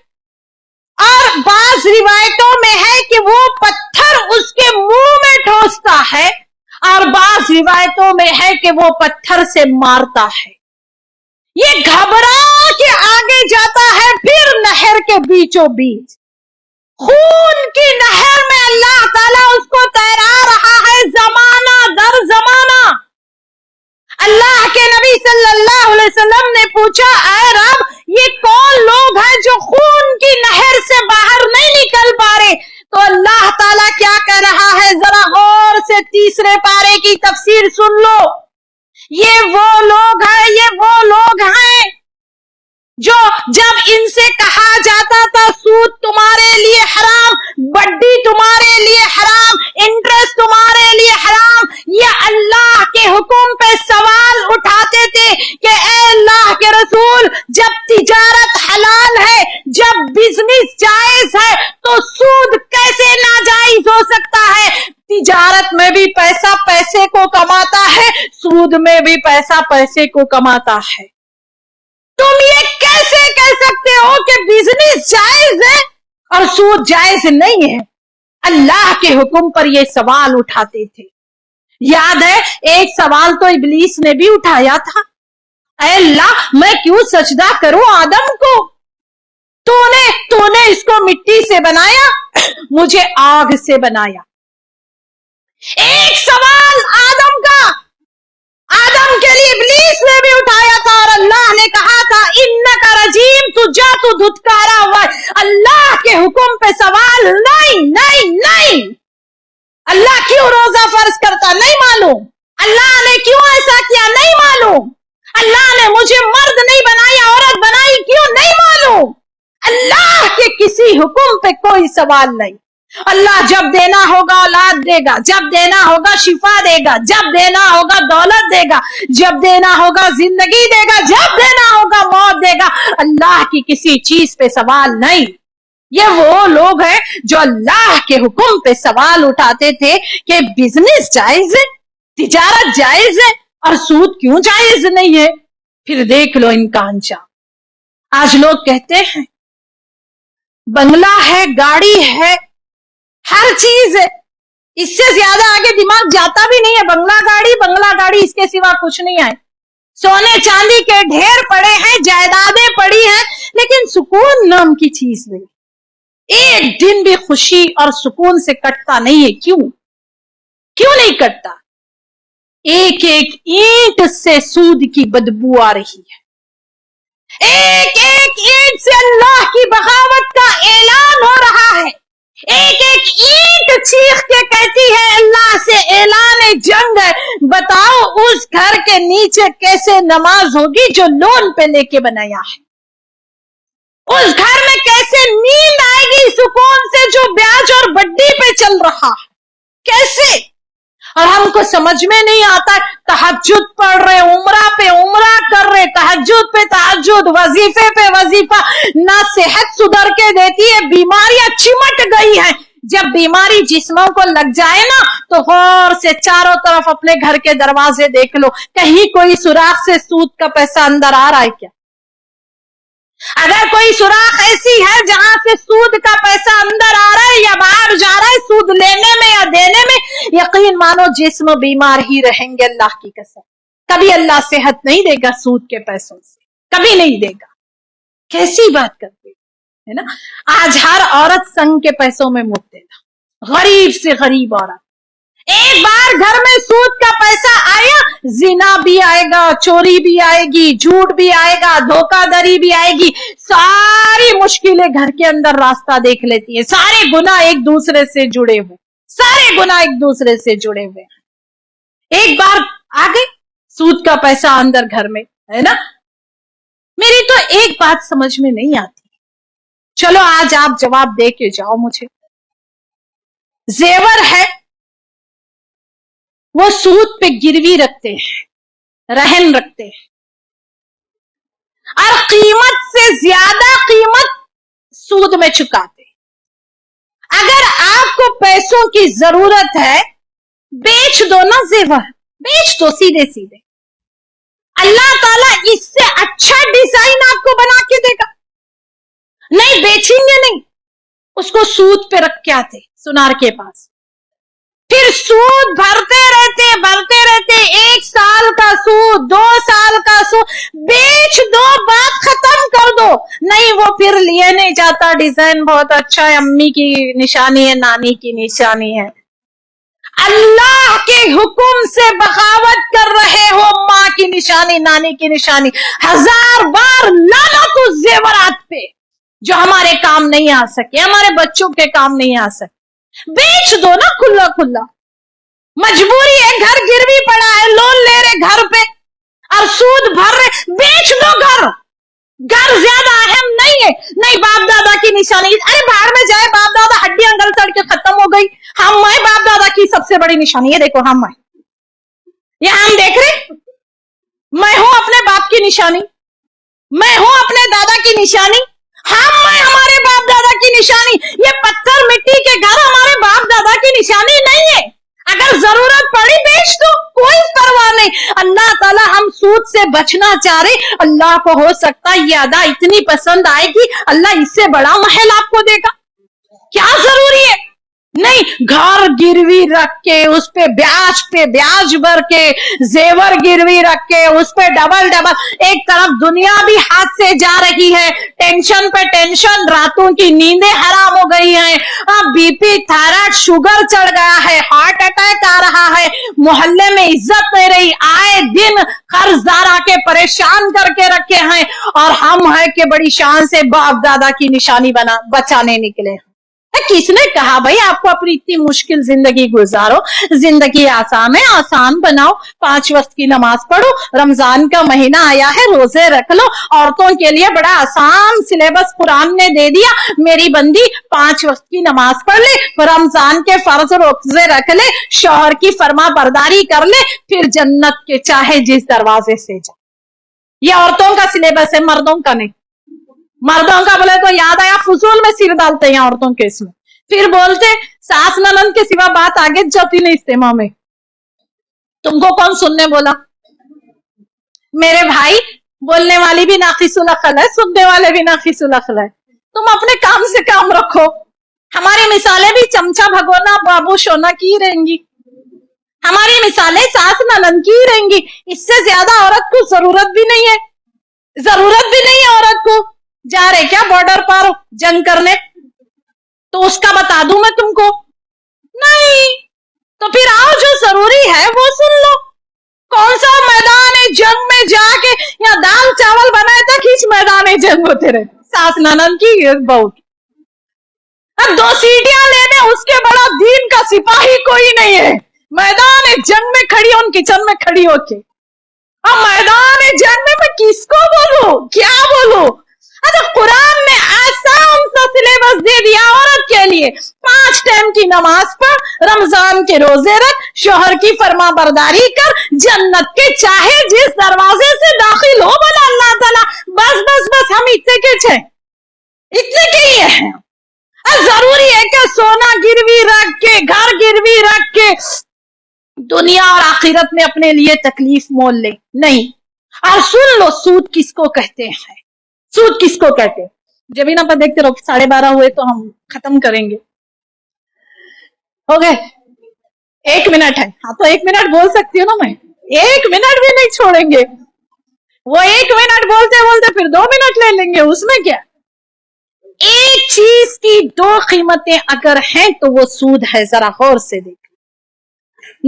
और बाज रिवायतों में है कि वो पत्थर उसके मुंह में ठोसता है और बाज रिवायतों में है कि वो पत्थर से मारता है। ये घबरा के आगे जाता है, फिर नहर के बीचों बीच खून की नहर में अल्लाह ताला उसको तैरा रहा है, जमाना दर जमाना। अल्लाह के नबी सल्लल्लाहु अलैहि वसल्लम ने पूछा, ऐ रब, ये कौन लोग हैं जो खून की नहर से बाहर नहीं निकल पा रहे? तो अल्लाह ताला क्या कह रहा है, जरा गौर से तीसरे पारे की तफसीर सुन लो। ये वो लोग हैं जो जब इनसे कहा जाता था सूद तुम्हारे लिए हराम, वड्डी तुम्हारे लिए हराम, इंटरेस्ट तुम्हारे लिए हराम, ये अल्लाह के हुक्म पे सवाल उठाते थे कि ए अल्लाह के रसूल, जब तिजारत हलाल है, जब बिजनेस जायज है, तो सूद कैसे नाजायज हो सकता है? तिजारत में भी पैसा पैसे को कमाता है, सूद में भी पैसा पैसे को कमाता है। तुम ये कैसे कह सकते हो कि बिजनेस जायज है और सूद जायज नहीं है? अल्लाह के हुक्म पर ये सवाल उठाते थे। याद है एक सवाल तो इब्लीस ने भी उठाया था, ऐ अल्लाह, मैं क्यों सजदा करूं आदम को? तूने इसको मिट्टी से बनाया, मुझे आग से बनाया। एक सवाल आदम के लिए इब्लीस ने भी उठाया था और अल्लाह ने कहा था, इन्नका रजीम, तू धुतकारा हुआ है। अल्लाह के हुक्म पे सवाल नहीं। अल्लाह की नमाज करता, नहीं मालूम। अल्लाह ने क्यों ऐसा किया, नहीं मालूम। अल्लाह ने मुझे मर्द नहीं बनाई, औरत बनाई, क्यों, नहीं मालूम। अल्लाह के किसी हुक्म पे कोई सवाल नहीं। अल्लाह जब देना होगा औलाद देगा, जब देना होगा शिफा देगा, जब देना होगा दौलत देगा, जब देना होगा जिंदगी देगा, जब देना होगा मौत देगा। अल्लाह की किसी चीज पे सवाल नहीं। ये वो लोग हैं जो अल्लाह के हुक्म पे सवाल उठाते थे कि बिजनेस जायज है, तिजारत जायज है, और सूद क्यों जायज नहीं है। फिर देख लो इनका अंजाम। आज लोग कहते हैं बंगला है, गाड़ी है, हर चीज है, इससे ज्यादा आगे दिमाग जाता भी नहीं है। बंगला गाड़ी इसके सिवा कुछ नहीं है। सोने चांदी के ढेर पड़े हैं, जायदादें पड़ी हैं, लेकिन सुकून नाम की चीज नहीं। एक दिन भी खुशी और सुकून से कटता नहीं है। क्यों नहीं कटता? एक एक ईंट से सूद की बदबू आ रही है। एक एक ईंट से अल्लाह की बगावत का ऐलान हो रहा है। एक एक ईंट चीख के कहती है अल्लाह से ऐलान जंग है। बताओ उस घर के नीचे कैसे नमाज होगी जो लोन पे लेके बनाया है। उस घर में कैसे नींद आएगी सुकून से जो ब्याज और वड्डी पे चल रहा है, कैसे? और हमको समझ में नहीं आता। तहज्जुद पढ़ रहे, उमरा पे उमरा कर रहे, तहज्जुद पे तहज्जुद, वजीफे पे वजीफा, ना सेहत सुधर के देती है, बीमारियां चिमट गई हैं। जब बीमारी जिस्मों को लग जाए ना तो गौर से चारों तरफ अपने घर के दरवाजे देख लो, कहीं कोई सुराख से सूद का पैसा अंदर आ रहा है क्या? अगर कोई सुराख ऐसी है जहां से सूद का पैसा अंदर आ रहा है या बाहर जा रहा है, सूद लेने में या देने में, यकीन मानो जिस्म बीमार ही रहेंगे। अल्लाह की कसम, कभी अल्लाह सेहत नहीं देगा सूद के पैसों से, कभी नहीं देगा। कैसी बात करते है ना। आज हर औरत संग के पैसों में मुब्तला, गरीब से गरीब औरत। एक बार घर में सूद का पैसा आया, जिना भी आएगा, चोरी भी आएगी, झूठ भी आएगा, धोखाधड़ी भी आएगी, सारी मुश्किलें घर के अंदर रास्ता देख लेती है। सारे गुनाह एक दूसरे से जुड़े हुए, सारे गुनाह एक दूसरे से जुड़े हुए। एक बार आ गई सूद का पैसा अंदर घर में, है ना। मेरी तो एक बात समझ में नहीं आती, चलो आज आप जवाब दे के जाओ मुझे। जेवर है वो सूद पे गिरवी रखते हैं, रहन रखते हैं, और कीमत से ज्यादा कीमत सूद में चुकाते हैं। अगर आपको पैसों की जरूरत है, बेच दो ना जेवर, बेच दो सीधे सीधे। अल्लाह ताला इससे अच्छा डिजाइन आपको बना के देगा। नहीं बेचेंगे नहीं, उसको सूद पे रख के आते सुनार के पास, फिर सूद भरते रहते, 1 साल का सूद, 2 साल का सूद, बेच दो, बात खत्म कर दो। नहीं वो फिर लिए नहीं जाता, डिजाइन बहुत अच्छा है, अम्मी की निशानी है, नानी की निशानी है। अल्लाह के हुक्म से बगावत कर रहे हो, माँ की निशानी, नानी की निशानी। 1000 बार लानत उस जेवरात पे जो हमारे काम नहीं आ सके, हमारे बच्चों के काम नहीं आ सके। बेच दो ना खुला खुला। मजबूरी है, घर गिरवी पड़ा है, लोन ले रहे घर पे और सूद भर रहे, बेच दो घर। घर ज्यादा अहम नहीं है। नहीं बाप दादा की निशानी, अरे बाहर में जाए, बाप दादा हड्डी अंगल तड़ के खत्म हो गई। हम मैं बाप दादा की सबसे बड़ी निशानी है, देखो हम मैं, ये हम देख रहे, मैं हूं अपने बाप की निशानी, मैं हूं अपने दादा की निशानी, मैं हमारे बाप दादा की निशानी। ये पत्थर मिट्टी के घर हमारे बाप दादा की निशानी नहीं है। अगर जरूरत पड़ी बेच दो, कोई परवाह नहीं। अल्लाह ताला हम सूद से बचना चाह रहे, अल्लाह को हो सकता है ये अदा इतनी पसंद आएगी, अल्लाह इससे बड़ा महल आपको देगा। क्या जरूरी है? नहीं, घर गिरवी रख के उस पे ब्याज भर के, जेवर गिरवी रख के उस पे डबल, एक तरफ दुनिया भी हाथ से जा रही है, टेंशन पे टेंशन, रातों की नींदें हराम हो गई हैं, अब बीपी, थायराइड, शुगर चढ़ गया है, हार्ट अटैक आ रहा है, मोहल्ले में इज्जत नहीं रही, आए दिन कर्जदार आके परेशान करके रखे हैं, और हम है कि बड़ी शान से बाप दादा की निशानी बचाने निकले। किसने कहा भाई आपको अपनी इतनी मुश्किल जिंदगी गुजारो, जिंदगी आसान है, आसान बनाओ, 5 वक्त की नमाज पढ़ो, रमजान का महीना आया है, रोजे रख लो। औरतों के लिए बड़ा आसान सिलेबस कुरान ने दे दिया, मेरी बंदी 5 वक्त की नमाज पढ़ ले, रमजान के फर्ज रोजे रख ले, शौहर की फर्मा बरदारी कर ले, फिर जन्नत के चाहे जिस दरवाजे से जा। ये औरतों का सिलेबस है, मर्दों का नहीं। मर्दों का बोले तो याद आया, फुजूल में सिर डालते हैं औरतों के इसमें, फिर बोलते सास ननद के सिवा बात आगे जाती नहीं इस्तेमा में। तुमको कौन सुनने बोला? मेरे भाई, बोलने वाली भी नाकिसुल अक्ल है, सुनने वाले भी नाकिसुल अक्ल है। तुम अपने काम से काम रखो। हमारी मिसालें भी चमचा भगोना बाबू शोना की रहेंगी, हमारी मिसालें सास ननद की रहेंगी। इससे ज्यादा औरत को जरूरत भी नहीं है, जरूरत भी नहीं है औरत को। जा रहे क्या बॉर्डर पर जंग करने, तो उसका बता दूं मैं तुमको? नहीं। तो फिर आओ, जो जरूरी है वो सुन लो। कौन सा मैदान है जंग में जाके या दाल चावल बनाए तक इस मैदान है जंग होते रहे, सास ननद की बहू। अब 2 सीटियां लेने उसके बड़ा दीन का सिपाही कोई नहीं है। मैदान है जंग में खड़ी हो, किचन में खड़ी होके। अब मैदान है जंग में मैं किसको बोलूं, क्या बोलूं? अच्छा, कुरान ने आसान सा सिलेबस दे दिया औरत के लिए, 5 टाइम की नमाज पढ़, रमजान के रोजे रख, शौहर की फर्मा बरदारी कर, जन्नत के चाहे जिस दरवाजे से दाखिल हो बोला अल्लाह ताला। बस बस बस, हम इतने के छे, इतने के ही है। जरूरी है कि सोना गिरवी रख के, घर गिरवी रख के दुनिया और आखिरत में अपने लिए तकलीफ मोल ले? नहीं। और सुन लो, सूद किसको कहते हैं, सूद किसको कहते हैं? जमीन पर देखते रहो, 12:30 हुए तो हम खत्म करेंगे। हो गए? 1 मिनट है। हाँ, तो 1 मिनट बोल सकती हूँ ना मैं, 1 मिनट भी नहीं छोड़ेंगे। वो 1 मिनट बोलते बोलते फिर 2 मिनट ले लेंगे, उसमें क्या। एक चीज की 2 कीमतें अगर हैं तो वो सूद है, जरा गौर से देखो।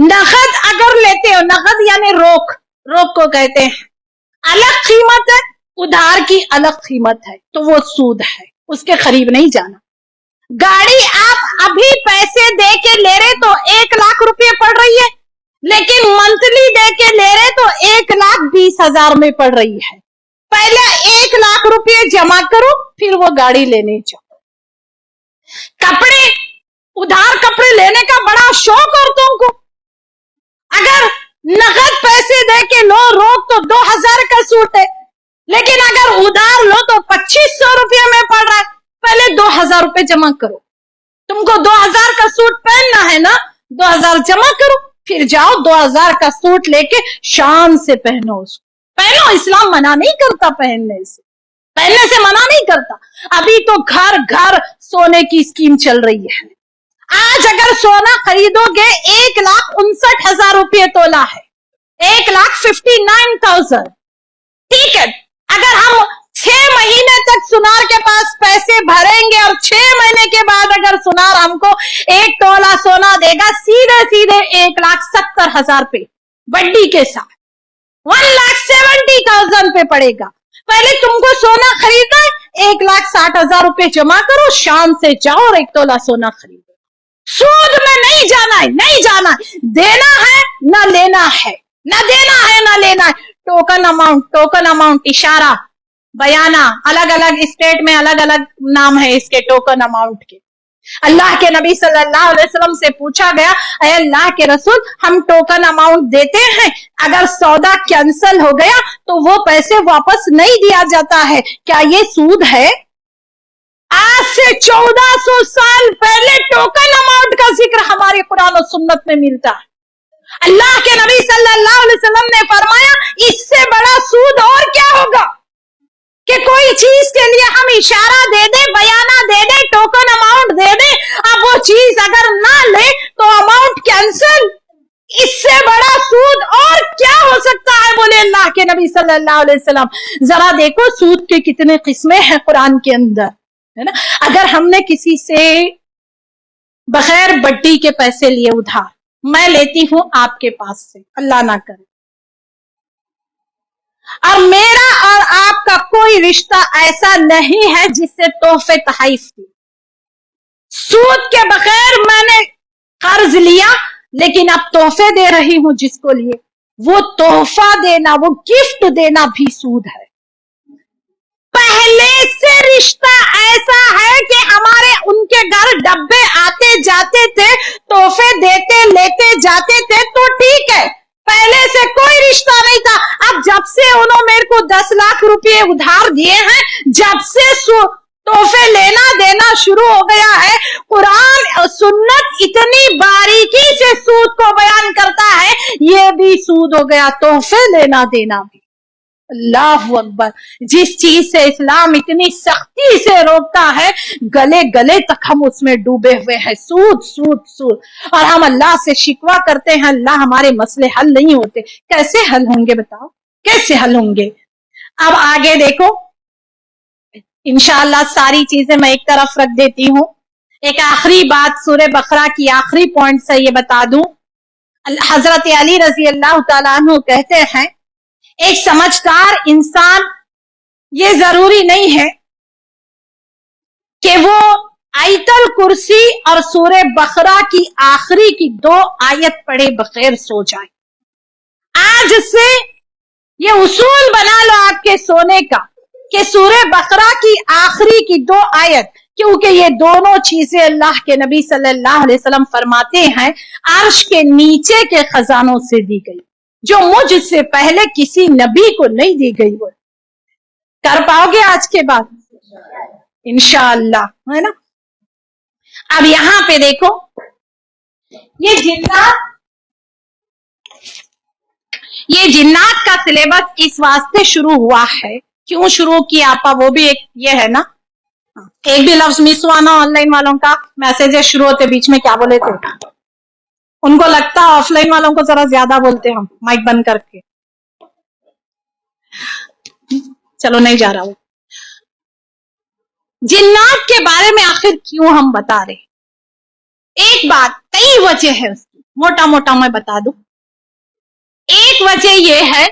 नगद अगर लेते हो, नगद यानी रोक, रोक को कहते हैं, अलग कीमत है, उधार की अलग कीमत है, तो वो सूद है, उसके करीब नहीं जाना। गाड़ी आप अभी पैसे दे के ले रहे तो 1 लाख रुपए पड़ रही है, लेकिन मंथली दे के ले रहे तो 1,20,000 में पड़ रही है। पहले 1 लाख रुपए जमा करो, फिर वो गाड़ी लेने जाओ। कपड़े, उधार कपड़े लेने का बड़ा शौक औरतों को, अगर नगद पैसे दे के लो रोक तो 2,000 का सूट है, लेकिन अगर उधार लो तो 2,500 रुपये में पड़ रहा है। पहले 2,000 रुपए जमा करो, तुमको 2,000 का सूट पहनना है ना, 2,000 जमा करो, फिर जाओ 2,000 का सूट लेके शान से पहनो, उसको पहनो। इस्लाम मना नहीं करता पहनने से, पहनने से मना नहीं करता। अभी तो घर घर सोने की स्कीम चल रही है। आज अगर सोना खरीदोगे 1,59,000 रुपये तोला है, 1,59,000। ठीक है, अगर हम 6 महीने तक सुनार के पास पैसे भरेंगे और 6 महीने के बाद अगर सुनार हमको 1 तोला सोना देगा, सीधे सीधे 1,70,000 पे वड्डी के साथ 1,70,000 पे पड़ेगा। पहले तुमको सोना खरीदना है, 1,60,000 रुपए जमा करो, शान से जाओ और 1 तोला सोना खरीदो। सूद में नहीं जाना है, नहीं जाना है। देना है ना लेना है, ना देना है ना लेना है। टोकन अमाउंट, टोकन अमाउंट, इशारा, बयाना, अलग अलग स्टेट में अलग अलग नाम है इसके टोकन अमाउंट के। अल्लाह के नबी सल्लल्लाहु अलैहि वसल्लम से पूछा गया, अरे अल्लाह के रसूल, हम टोकन अमाउंट देते हैं, अगर सौदा कैंसिल हो गया तो वो पैसे वापस नहीं दिया जाता है, क्या ये सूद है? आज से 1400 साल पहले टोकन अमाउंट का जिक्र हमारे कुरान और सुन्नत में मिलता है। अल्लाह के नबी सल्लल्लाहु अलैहि वसल्लम ने फरमाया, इससे बड़ा सूद और क्या होगा कि कोई चीज के लिए हम इशारा दे दे, बयाना दे दे, टोकन अमाउंट दे दे, अब वो चीज अगर ना ले तो अमाउंट कैंसिल। इससे बड़ा सूद और क्या हो सकता है, बोले अल्लाह के नबी सल्लल्लाहु अलैहि वसल्लम। जरा देखो सूद के कितने किस्में हैं कुरान के अंदर, है ना। अगर हमने किसी से बगैर वड्डी के पैसे लिए उधार, मैं लेती हूं आपके पास से, अल्लाह ना करे, और मेरा और आपका कोई रिश्ता ऐसा नहीं है जिससे तोहफे तहफे की, सूद के बगैर मैंने कर्ज लिया लेकिन अब तोहफे दे रही हूं जिसको लिए, वो तोहफा देना, वो गिफ्ट देना भी सूद है। पहले से रिश्ता ऐसा है कि हमारे उनके घर डब्बे आते जाते थे, तोहफे देते लेते जाते थे, तो ठीक है, पहले से कोई रिश्ता नहीं था। अब जब से उन्होंने मेरे को 10 लाख रुपए उधार दिए हैं, जब से तोहफे लेना देना शुरू हो गया है, कुरान सुन्नत इतनी बारीकी से सूद को बयान करता है, ये भी सूद हो गया, तोहफे लेना देना भी। अल्लाहु अकबर। जिस चीज से इस्लाम इतनी सख्ती से रोकता है, गले गले तक हम उसमें डूबे हुए हैं, सूद सूद सूद। और हम अल्लाह से शिकवा करते हैं, अल्लाह हमारे मसले हल नहीं होते। कैसे हल होंगे बताओ, कैसे हल होंगे? अब आगे देखो, इंशाअल्लाह सारी चीजें मैं एक तरफ रख देती हूँ। एक आखिरी बात सूरह बकरा की आखिरी पॉइंट से ये बता दूं, हजरत अली रजी अल्लाह तआला अन्हु कहते हैं, एक समझदार इंसान ये जरूरी नहीं है कि वो आयतल कुर्सी और सूरह बकरा की आखिरी की 2 आयत पढ़े बगैर सो जाए। आज से ये उसूल बना लो आपके सोने का कि सूरह बकरा की आखिरी की 2 आयत, क्योंकि ये दोनों चीजें अल्लाह के नबी सल्लल्लाहु अलैहि वसल्लम फरमाते हैं अर्श के नीचे के खजानों से दी गई, जो मुझसे पहले किसी नबी को नहीं दी गई। वो कर पाओगे आज के बाद इंशाअल्लाह, है ना? अब यहां पे देखो, ये जिन्नात का सिलेबस इस वास्ते शुरू हुआ है, क्यों शुरू किया आपा, वो भी एक ये है ना, एक भी लफ्ज मिस हुआ ना ऑनलाइन वालों का, मैसेजेस शुरू होते बीच में क्या बोले थे, उनको लगता है ऑफलाइन वालों को जरा ज्यादा बोलते हम माइक बंद करके। चलो नहीं जा रहा हूं। जिन्नात के बारे में आखिर क्यों हम बता रहे? एक बात, कई वजह है उसकी, मोटा मोटा मैं बता दूं। एक वजह यह है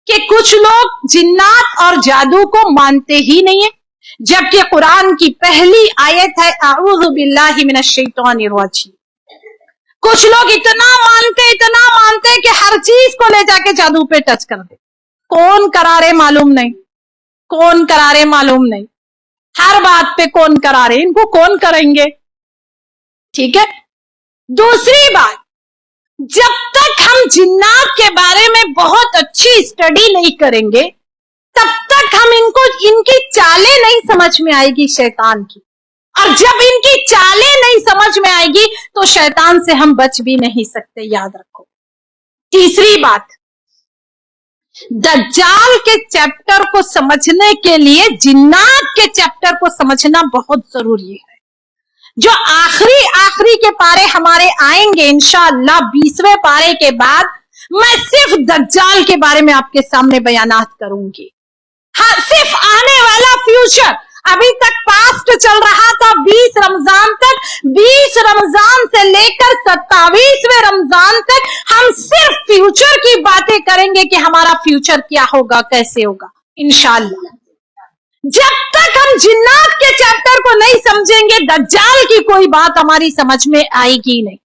कि कुछ लोग जिन्नात और जादू को मानते ही नहीं है, जबकि कुरान की पहली आयत है अऊज़ु बिल्लाहि मिनश शैतानिर रजीम। कुछ लोग इतना मानते कि हर चीज को ले जाके जादू पे टच कर दे। कौन करारे मालूम नहीं, कौन करारे मालूम नहीं, हर बात पे कौन करारे, इनको कौन करेंगे? ठीक है। दूसरी बात, जब तक हम जिन्नात के बारे में बहुत अच्छी स्टडी नहीं करेंगे, तब तक हम इनकी चालें नहीं समझ में आएगी शैतान की, और जब इनकी चालें नहीं समझ में आएगी तो शैतान से हम बच भी नहीं सकते, याद रखो। तीसरी बात, दज्जाल के चैप्टर को समझने के लिए जिन्नात के चैप्टर को समझना बहुत जरूरी है। जो आखिरी के पारे हमारे आएंगे इंशाअल्लाह 20वें पारे के बाद, मैं सिर्फ दज्जाल के बारे में आपके सामने बयानात करूंगी। हाँ, सिर्फ आने वाला फ्यूचर, अभी तक पास्ट चल रहा था 20 रमजान तक, 20 रमजान से लेकर 27वें रमजान तक हम सिर्फ फ्यूचर की बातें करेंगे कि हमारा फ्यूचर क्या होगा, कैसे होगा इंशाअल्लाह। जब तक हम जिन्नात के चैप्टर को नहीं समझेंगे, दज्जाल की कोई बात हमारी समझ में आएगी नहीं।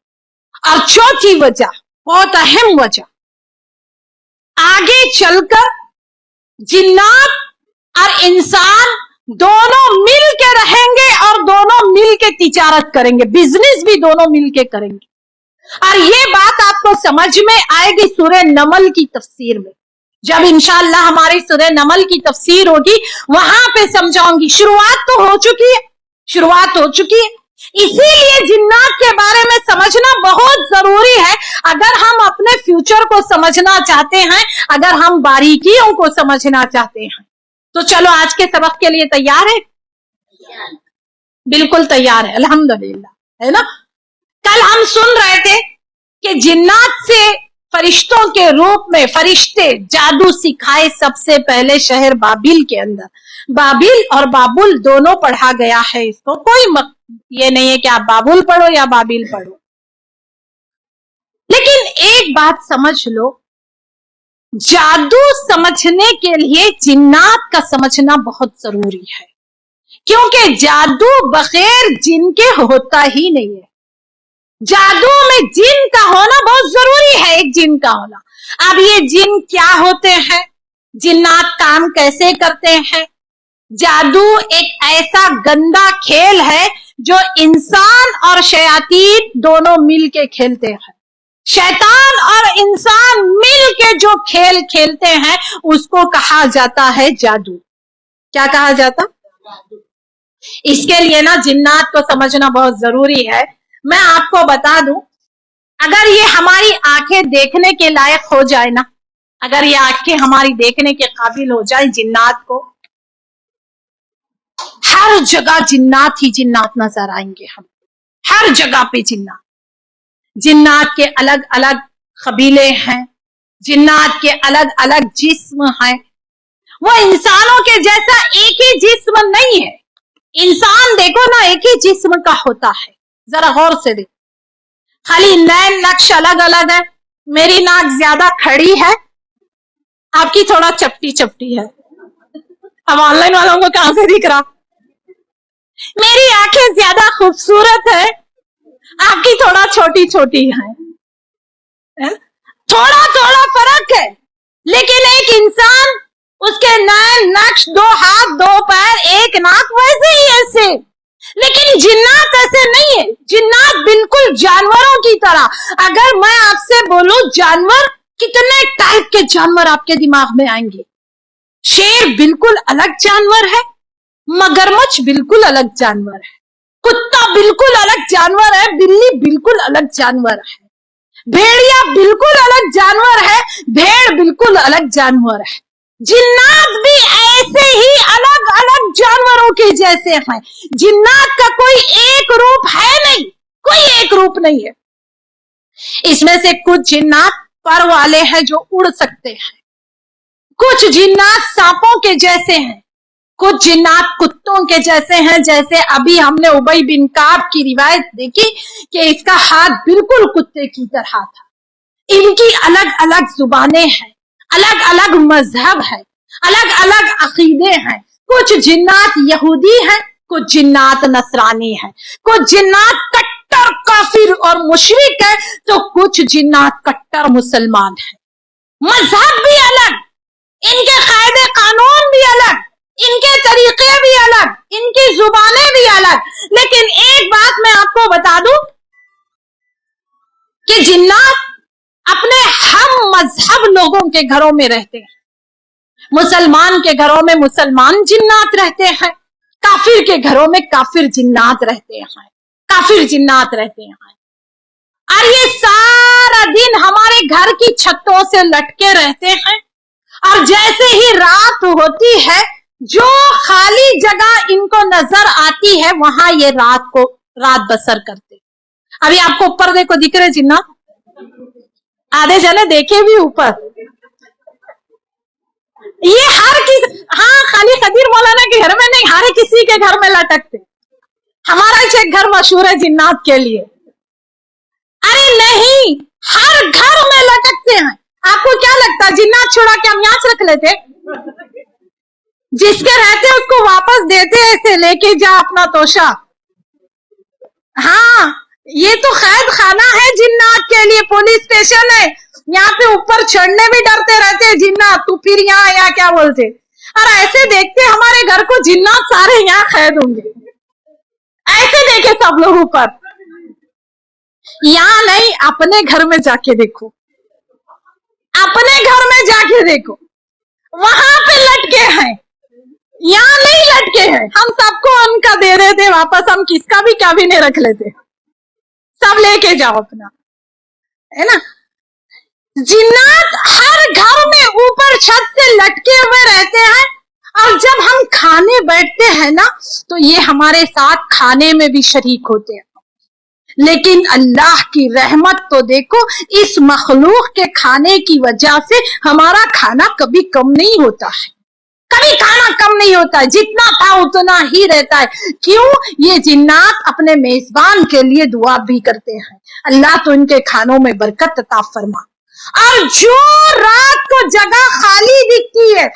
और चौथी वजह, बहुत अहम वजह, आगे चलकर जिन्नात और इंसान दोनों मिल के रहेंगे और दोनों मिल के तिजारत करेंगे, बिजनेस भी दोनों मिल के करेंगे। और ये बात आपको समझ में आएगी सूरह नमल की तफसीर में। जब इंशाअल्लाह हमारी सूरह नमल की तफसीर होगी, वहां पे समझाऊंगी। शुरुआत तो हो चुकी है, शुरुआत हो चुकी है। इसीलिए जिन्नात के बारे में समझना बहुत जरूरी है, अगर हम अपने फ्यूचर को समझना चाहते हैं, अगर हम बारीकियों को समझना चाहते हैं। तो चलो आज के सबक के लिए तैयार है? बिल्कुल तैयार है, अल्हम्दुलिल्लाह, है ना? कल हम सुन रहे थे कि जिन्नात से फरिश्तों के रूप में फरिश्ते जादू सिखाए सबसे पहले शहर बाबिल के अंदर। बाबिल और बाबुल दोनों पढ़ा गया है, इसको कोई ये नहीं है कि आप बाबुल पढ़ो या बाबिल पढ़ो। लेकिन एक बात समझ लो, जादू समझने के लिए जिन्नात का समझना बहुत जरूरी है। क्योंकि जादू बगैर जिन के होता ही नहीं है। जादू में जिन का होना बहुत जरूरी है, एक जिन का होना। अब ये जिन क्या होते हैं, जिन्नात काम कैसे करते हैं? जादू एक ऐसा गंदा खेल है जो इंसान और शैतान दोनों मिल के खेलते हैं। शैतान और इंसान मिल के जो खेल खेलते हैं उसको कहा जाता है जादू। क्या कहा जाता? इसके लिए ना जिन्नात को समझना बहुत जरूरी है। मैं आपको बता दूं, अगर ये हमारी आंखें देखने के लायक हो जाए ना, अगर ये आंखें हमारी देखने के काबिल हो जाए जिन्नात को, हर जगह जिन्नात ही जिन्नात नजर आएंगे हम, हर जगह पे जिन्नात। जिन्नात के अलग अलग कबीले हैं, जिन्नात के अलग अलग जिस्म हैं। वो इंसानों के जैसा एक ही जिस्म नहीं है। इंसान देखो ना एक ही जिस्म का होता है, जरा गौर से देखो, खाली नैन नक्श अलग अलग है। मेरी नाक ज्यादा खड़ी है, आपकी थोड़ा चपटी चपटी है। अब ऑनलाइन वालों को कहां से दिख रहा? मेरी आंखें ज्यादा खूबसूरत है, आपकी थोड़ा छोटी छोटी है। थोड़ा थोड़ा फर्क है, लेकिन एक इंसान, उसके नैन नक्श, दो हाथ, दो पैर, एक नाक, वैसे ही ऐसे। लेकिन जिन्नात ऐसे नहीं है। जिन्नात बिल्कुल जानवरों की तरह। अगर मैं आपसे बोलूं जानवर, कितने टाइप के जानवर आपके दिमाग में आएंगे? शेर बिल्कुल अलग जानवर है, मगरमच्छ बिल्कुल अलग जानवर है, कुत्ता बिल्कुल अलग जानवर है, बिल्ली बिल्कुल अलग जानवर है, भेड़िया बिल्कुल अलग जानवर है, भेड़ बिल्कुल अलग जानवर है। जिन्नात भी ऐसे ही अलग अलग जानवरों के जैसे हैं। जिन्नात का कोई एक रूप है नहीं, कोई एक रूप नहीं है। इसमें से कुछ जिन्नात पर वाले हैं जो उड़ सकते हैं, कुछ जिन्नात सांपों के जैसे हैं, कुछ जिन्नात कुत्तों के जैसे हैं। जैसे अभी हमने उबई बिन काब की रिवायत देखी कि इसका हाथ बिल्कुल कुत्ते की तरह था। इनकी अलग अलग जुबानें हैं, अलग अलग मजहब है, अलग अलग अकीदे हैं। कुछ जिन्नात यहूदी हैं, कुछ जिन्नात नसरानी हैं, कुछ जिन्नात कट्टर काफिर और मुशरिक है, तो कुछ जिन्नात कट्टर मुसलमान हैं। मजहब भी अलग, इनके कायदे कानून भी अलग, इनके तरीके भी अलग, इनकी जुबानें भी अलग। लेकिन एक बात मैं आपको बता दूं कि जिन्नात अपने हम मजहब लोगों के घरों में रहते हैं। मुसलमान के घरों में मुसलमान जिन्नात रहते हैं, काफिर के घरों में काफिर जिन्नात रहते हैं, काफिर जिन्नात रहते हैं। और ये सारा दिन हमारे घर की छतों से लटके रहते हैं, और जैसे ही रात होती है, जो खाली जगह इनको नजर आती है वहां ये रात बसर करते। अभी आपको ऊपर देखो, दिख रहे जिन्नात? आधे जने देखे भी ऊपर। ये हर किसी, हाँ, खाली खदीर मौलाना के घर में नहीं, हर किसी के घर में लटकते। हमारा एक घर मशहूर है जिन्नात के लिए। अरे नहीं, हर घर में लटकते हैं। आपको क्या लगता है जिन्नात छुड़ा के हम यहाँ से रख लेते? जिसके रहते उसको वापस देते, ऐसे लेके जा अपना तोशा। हाँ, ये तो कैद खाना है जिन्नात के लिए, पुलिस स्टेशन है। यहाँ पे ऊपर चढ़ने भी डरते रहते हैं जिन्नात, तू फिर यहाँ या क्या बोलते। और ऐसे देखते हमारे घर को जिन्नात सारे यहाँ कैद होंगे, ऐसे देखे सब लोग ऊपर। यहाँ नहीं, अपने घर में जाके देखो, अपने घर में जाके देखो, वहां पे लटके हैं, यहाँ नहीं लटके हैं। हम सबको उनका दे देते वापस, हम किसका भी क्या भी नहीं रख लेते, सब लेके जाओ अपना, है ना। जिन्नात हर घर में ऊपर छत से लटके हुए रहते हैं, और जब हम खाने बैठते हैं ना, तो ये हमारे साथ खाने में भी शरीक होते हैं। लेकिन अल्लाह की रहमत तो देखो, इस मखलूक के खाने की वजह से हमारा खाना कभी कम नहीं होता है, कभी खाना कम नहीं होता है, जितना था उतना ही रहता है। क्यों? ये जिन्नात अपने मेजबान के लिए दुआ भी करते हैं, अल्लाह तो इनके खानों में बरकत अता फरमा। और जो रात को जगह खाली दिखती है,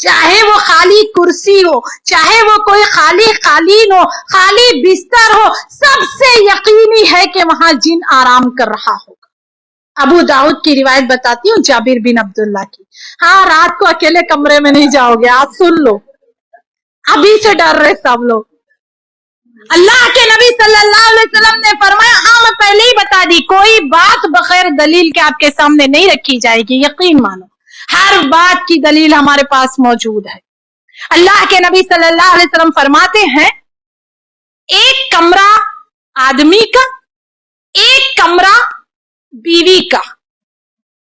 चाहे वो खाली कुर्सी हो, चाहे वो कोई खाली कालीन हो, खाली बिस्तर हो, सबसे यकीनी है कि वहां जिन आराम कर रहा होगा। अबू दाऊद की रिवायत बताती हूँ जाबिर बिन अब्दुल्ला की। हाँ, रात को अकेले कमरे में नहीं जाओगे, आज सुन लो, अभी से डर रहे सब लोग। अल्लाह के नबी सल्लल्लाहु अलैहि वसल्लम ने फरमाया, हाँ मैं पहले ही बता दी, कोई बात बगैर दलील के आपके सामने नहीं रखी जाएगी, यकीन मानो, हर बात की दलील हमारे पास मौजूद है। अल्लाह के नबी सल्लल्लाहु अलैहि वसल्लम फरमाते हैं, एक कमरा आदमी का, एक कमरा बीवी का,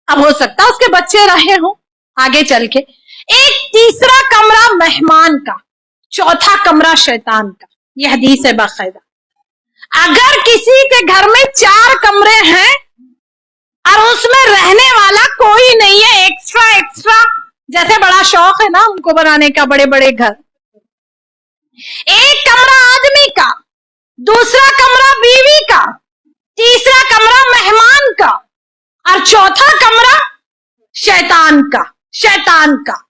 अब हो सकता है उसके बच्चे रहे हो आगे चल के, एक तीसरा कमरा मेहमान का, चौथा कमरा शैतान का। यह हदीस है बाकायदा। अगर किसी के घर में 4 कमरे हैं और उसमें रहने वाला कोई नहीं है, एक्स्ट्रा, जैसे बड़ा शौक है ना उनको बनाने का बड़े बड़े घर, एक कमरा आदमी का, दूसरा कमरा बीवी का, तीसरा कमरा मेहमान का और चौथा कमरा शैतान का।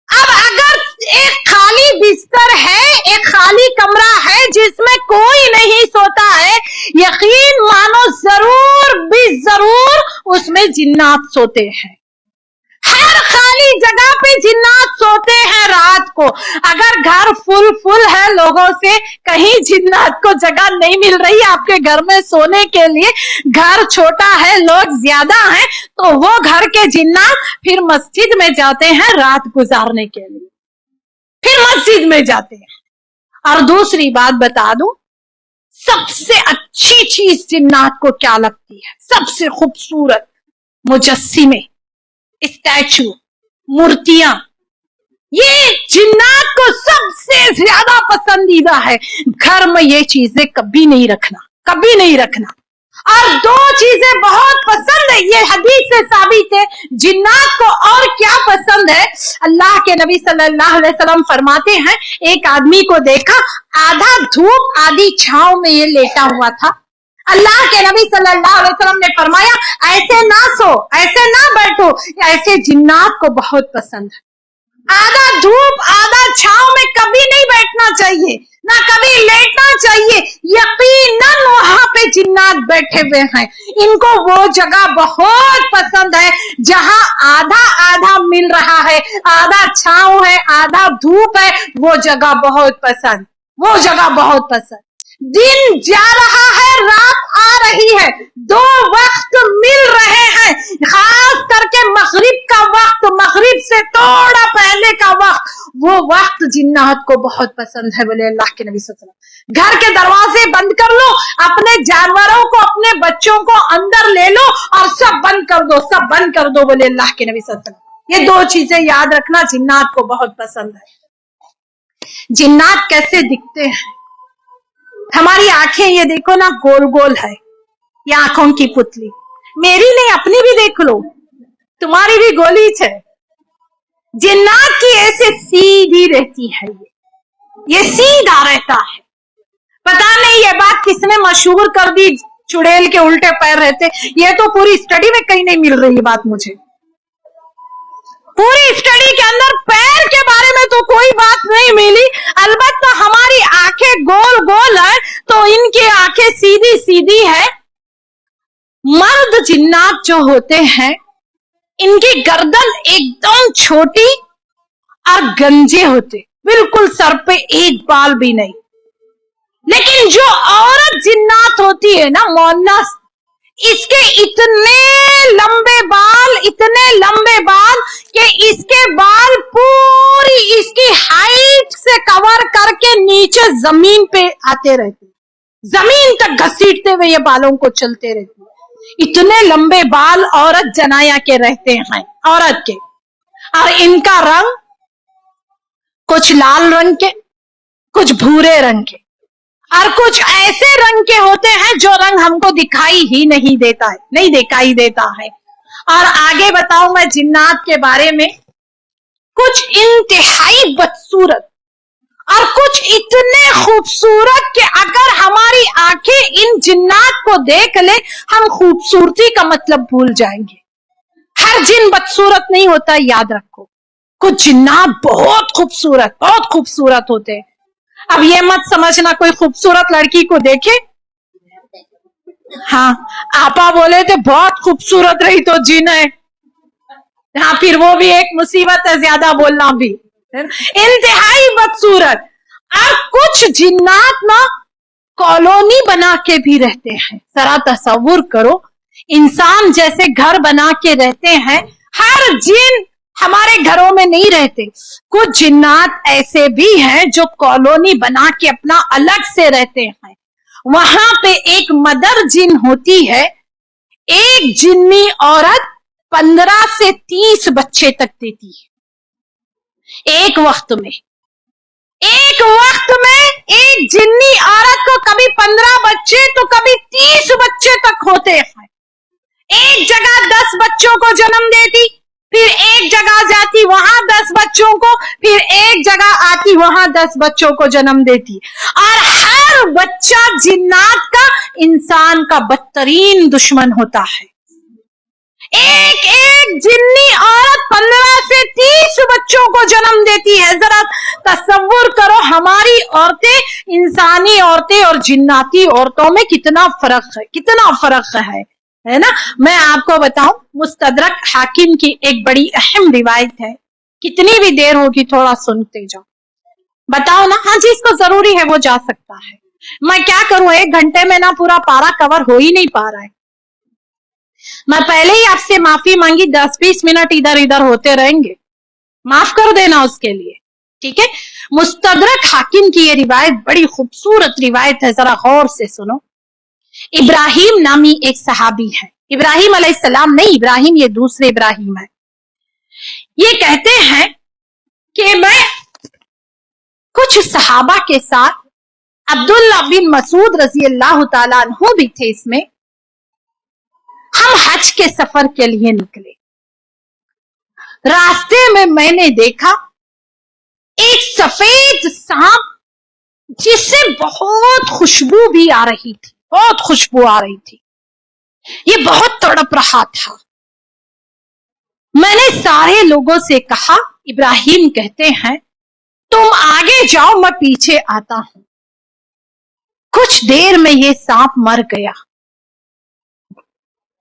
अब अगर एक खाली बिस्तर है, एक खाली कमरा है जिसमें कोई नहीं सोता है, यकीन मानो जरूर भी जरूर उसमें जिन्नात सोते हैं। हर खाली जगह पे जिन्नात सोते हैं रात को। अगर घर फुल है लोगों से, कहीं जिन्नात को जगह नहीं मिल रही आपके घर में सोने के लिए, घर छोटा है, लोग ज्यादा हैं, तो वो घर के जिन्नात फिर मस्जिद में जाते हैं रात गुजारने के लिए, फिर मस्जिद में जाते हैं। और दूसरी बात बता दूं, सबसे अच्छी चीज जिन्नात को क्या लगती है? सबसे खूबसूरत मुजस्सिमे, स्टैचू, मूर्तियां, ये जिन्नात को सबसे ज्यादा पसंदीदा है। घर में ये चीजें कभी नहीं रखना। और 2 चीजें बहुत पसंद है, ये हदीस से साबित है। जिन्नात को और क्या पसंद है? अल्लाह के नबी सल्लल्लाहु अलैहि वसल्लम फरमाते हैं, एक आदमी को देखा, आधा धूप आधी छांव में ये लेटा हुआ था। अल्लाह के नबी सल्लल्लाहु अलैहि वसल्लम ने फरमाया, ऐसे ना सो, ऐसे ना बैठो, ऐसे जिन्नात को बहुत पसंद है। आधा धूप आधा छांव में कभी नहीं बैठना चाहिए, ना कभी लेटना चाहिए। यकीनन वहां पे जिन्नात बैठे हुए हैं, इनको वो जगह बहुत पसंद है जहां आधा मिल रहा है, आधा छांव है, आधा धूप है, वो जगह बहुत पसंद। दिन जा रहा है, रात आ रही है, 2 वक्त मिल रहे हैं, खास करके मगरिब का वक्त, मगरिब से थोड़ा पहले का वक्त, वो वक्त जिन्नात को बहुत पसंद है। बोले अल्लाह के नबी सल्लल्लाहु अलैहि वसल्लम, घर के दरवाजे बंद कर लो, अपने जानवरों को, अपने बच्चों को अंदर ले लो और सब बंद कर दो, बोले अल्लाह के नबी सल्लल्लाहु अलैहि वसल्लम। ये 2 चीजें याद रखना, जिन्नात को बहुत पसंद है। जिन्नात कैसे दिखते हैं? हमारी आंखें ये देखो ना, गोल गोल है, ये आंखों की पुतली, मेरी नहीं अपनी भी देख लो, तुम्हारी भी गोली है। जिन्नात की ऐसे सीधी रहती है, ये सीधा रहता है। पता नहीं ये बात किसने मशहूर कर दी, चुड़ैल के उल्टे पैर रहते, ये तो पूरी स्टडी में कहीं नहीं मिल रही बात मुझे। पूरी स्टडी के अंदर पैर के बारे में तो कोई बात नहीं मिली, अलबत्ता हमारी आंखें गोल गोल है तो इनकी आंखें सीधी सीधी है। मर्द जिन्नात जो होते हैं, इनकी गर्दन एकदम छोटी और गंजे होते, बिल्कुल सर पे एक बाल भी नहीं। लेकिन जो औरत जिन्नात होती है ना, मोन्नस, इसके इतने लंबे बाल कि इसके बाल पूरी इसकी हाइट से कवर करके नीचे जमीन पे आते रहते, जमीन तक घसीटते हुए ये बालों को चलते रहते। इतने लंबे बाल औरत जनाया के रहते हैं, औरत के। और इनका रंग कुछ लाल रंग के, कुछ भूरे रंग के, और कुछ ऐसे रंग के होते हैं जो रंग हमको दिखाई ही नहीं देता है। और आगे बताऊं मैं जिन्नात के बारे में, कुछ इंतहाई बदसूरत और कुछ इतने खूबसूरत कि अगर हमारी आंखें इन जिन्नात को देख ले, हम खूबसूरती का मतलब भूल जाएंगे। हर जिन बदसूरत नहीं होता, याद रखो। कुछ जिन्नात बहुत खूबसूरत होते हैं। अब ये मत समझना कोई खूबसूरत लड़की को देखे, हाँ आपा बोले थे बहुत खूबसूरत रही तो जिन है, हाँ फिर वो भी एक मुसीबत है, ज्यादा बोलना भी, इंतहाई बदसूरत। और कुछ जिन्नात ना कॉलोनी बना के भी रहते हैं। जरा तसव्वुर करो, इंसान जैसे घर बना के रहते हैं, हर जिन हमारे घरों में नहीं रहते। कुछ जिन्नात ऐसे भी हैं जो कॉलोनी बना के अपना अलग से रहते हैं। वहां पे एक मदर जिन होती है, एक जिन्नी औरत 15 से 30 बच्चे तक देती है एक वक्त में। एक जिन्नी औरत को कभी 15 बच्चे तो कभी 30 बच्चे तक होते हैं। एक जगह 10 बच्चों को जन्म देती, फिर एक जगह जाती वहां 10 बच्चों को, फिर एक जगह आती वहां 10 बच्चों को जन्म देती। और हर बच्चा जिन्नात का इंसान का बदतरीन दुश्मन होता है। एक जिन्नी औरत 15 से 30 बच्चों को जन्म देती है। जरा तसव्वुर करो हमारी औरतें, इंसानी औरतें और जिन्नाती औरतों में कितना फर्क है ना। मैं आपको बताऊं, मुस्तदरक हाकिम की एक बड़ी अहम रिवायत है, कितनी भी देर होगी थोड़ा सुनते जाओ। बताओ ना, हाँ जिसको जरूरी है वो जा सकता है। मैं क्या करूं, 1 घंटे में ना पूरा पारा कवर हो ही नहीं पा रहा है। मैं पहले ही आपसे माफी मांगी, 10-20 मिनट इधर उधर होते रहेंगे, माफ कर देना उसके लिए, ठीक है। मुस्तदरक हाकिम की ये रिवायत बड़ी खूबसूरत रिवायत है, जरा गौर से सुनो। इब्राहिम नामी एक सहाबी है, इब्राहिम अलैहिस्सलाम नहीं, इब्राहिम ये दूसरे इब्राहिम है। ये कहते हैं कि मैं कुछ सहाबा के साथ, अब्दुल्ला बिन मसूद रजी अल्लाह तआला अन्हु भी थे इसमें, हम हज के सफर के लिए निकले। रास्ते में मैंने देखा एक सफेद सांप जिससे बहुत खुशबू भी आ रही थी, बहुत खुशबू आ रही थी। ये बहुत तड़प रहा था। मैंने सारे लोगों से कहा, इब्राहिम कहते हैं तुम आगे जाओ मैं पीछे आता हूं। कुछ देर में ये सांप मर गया।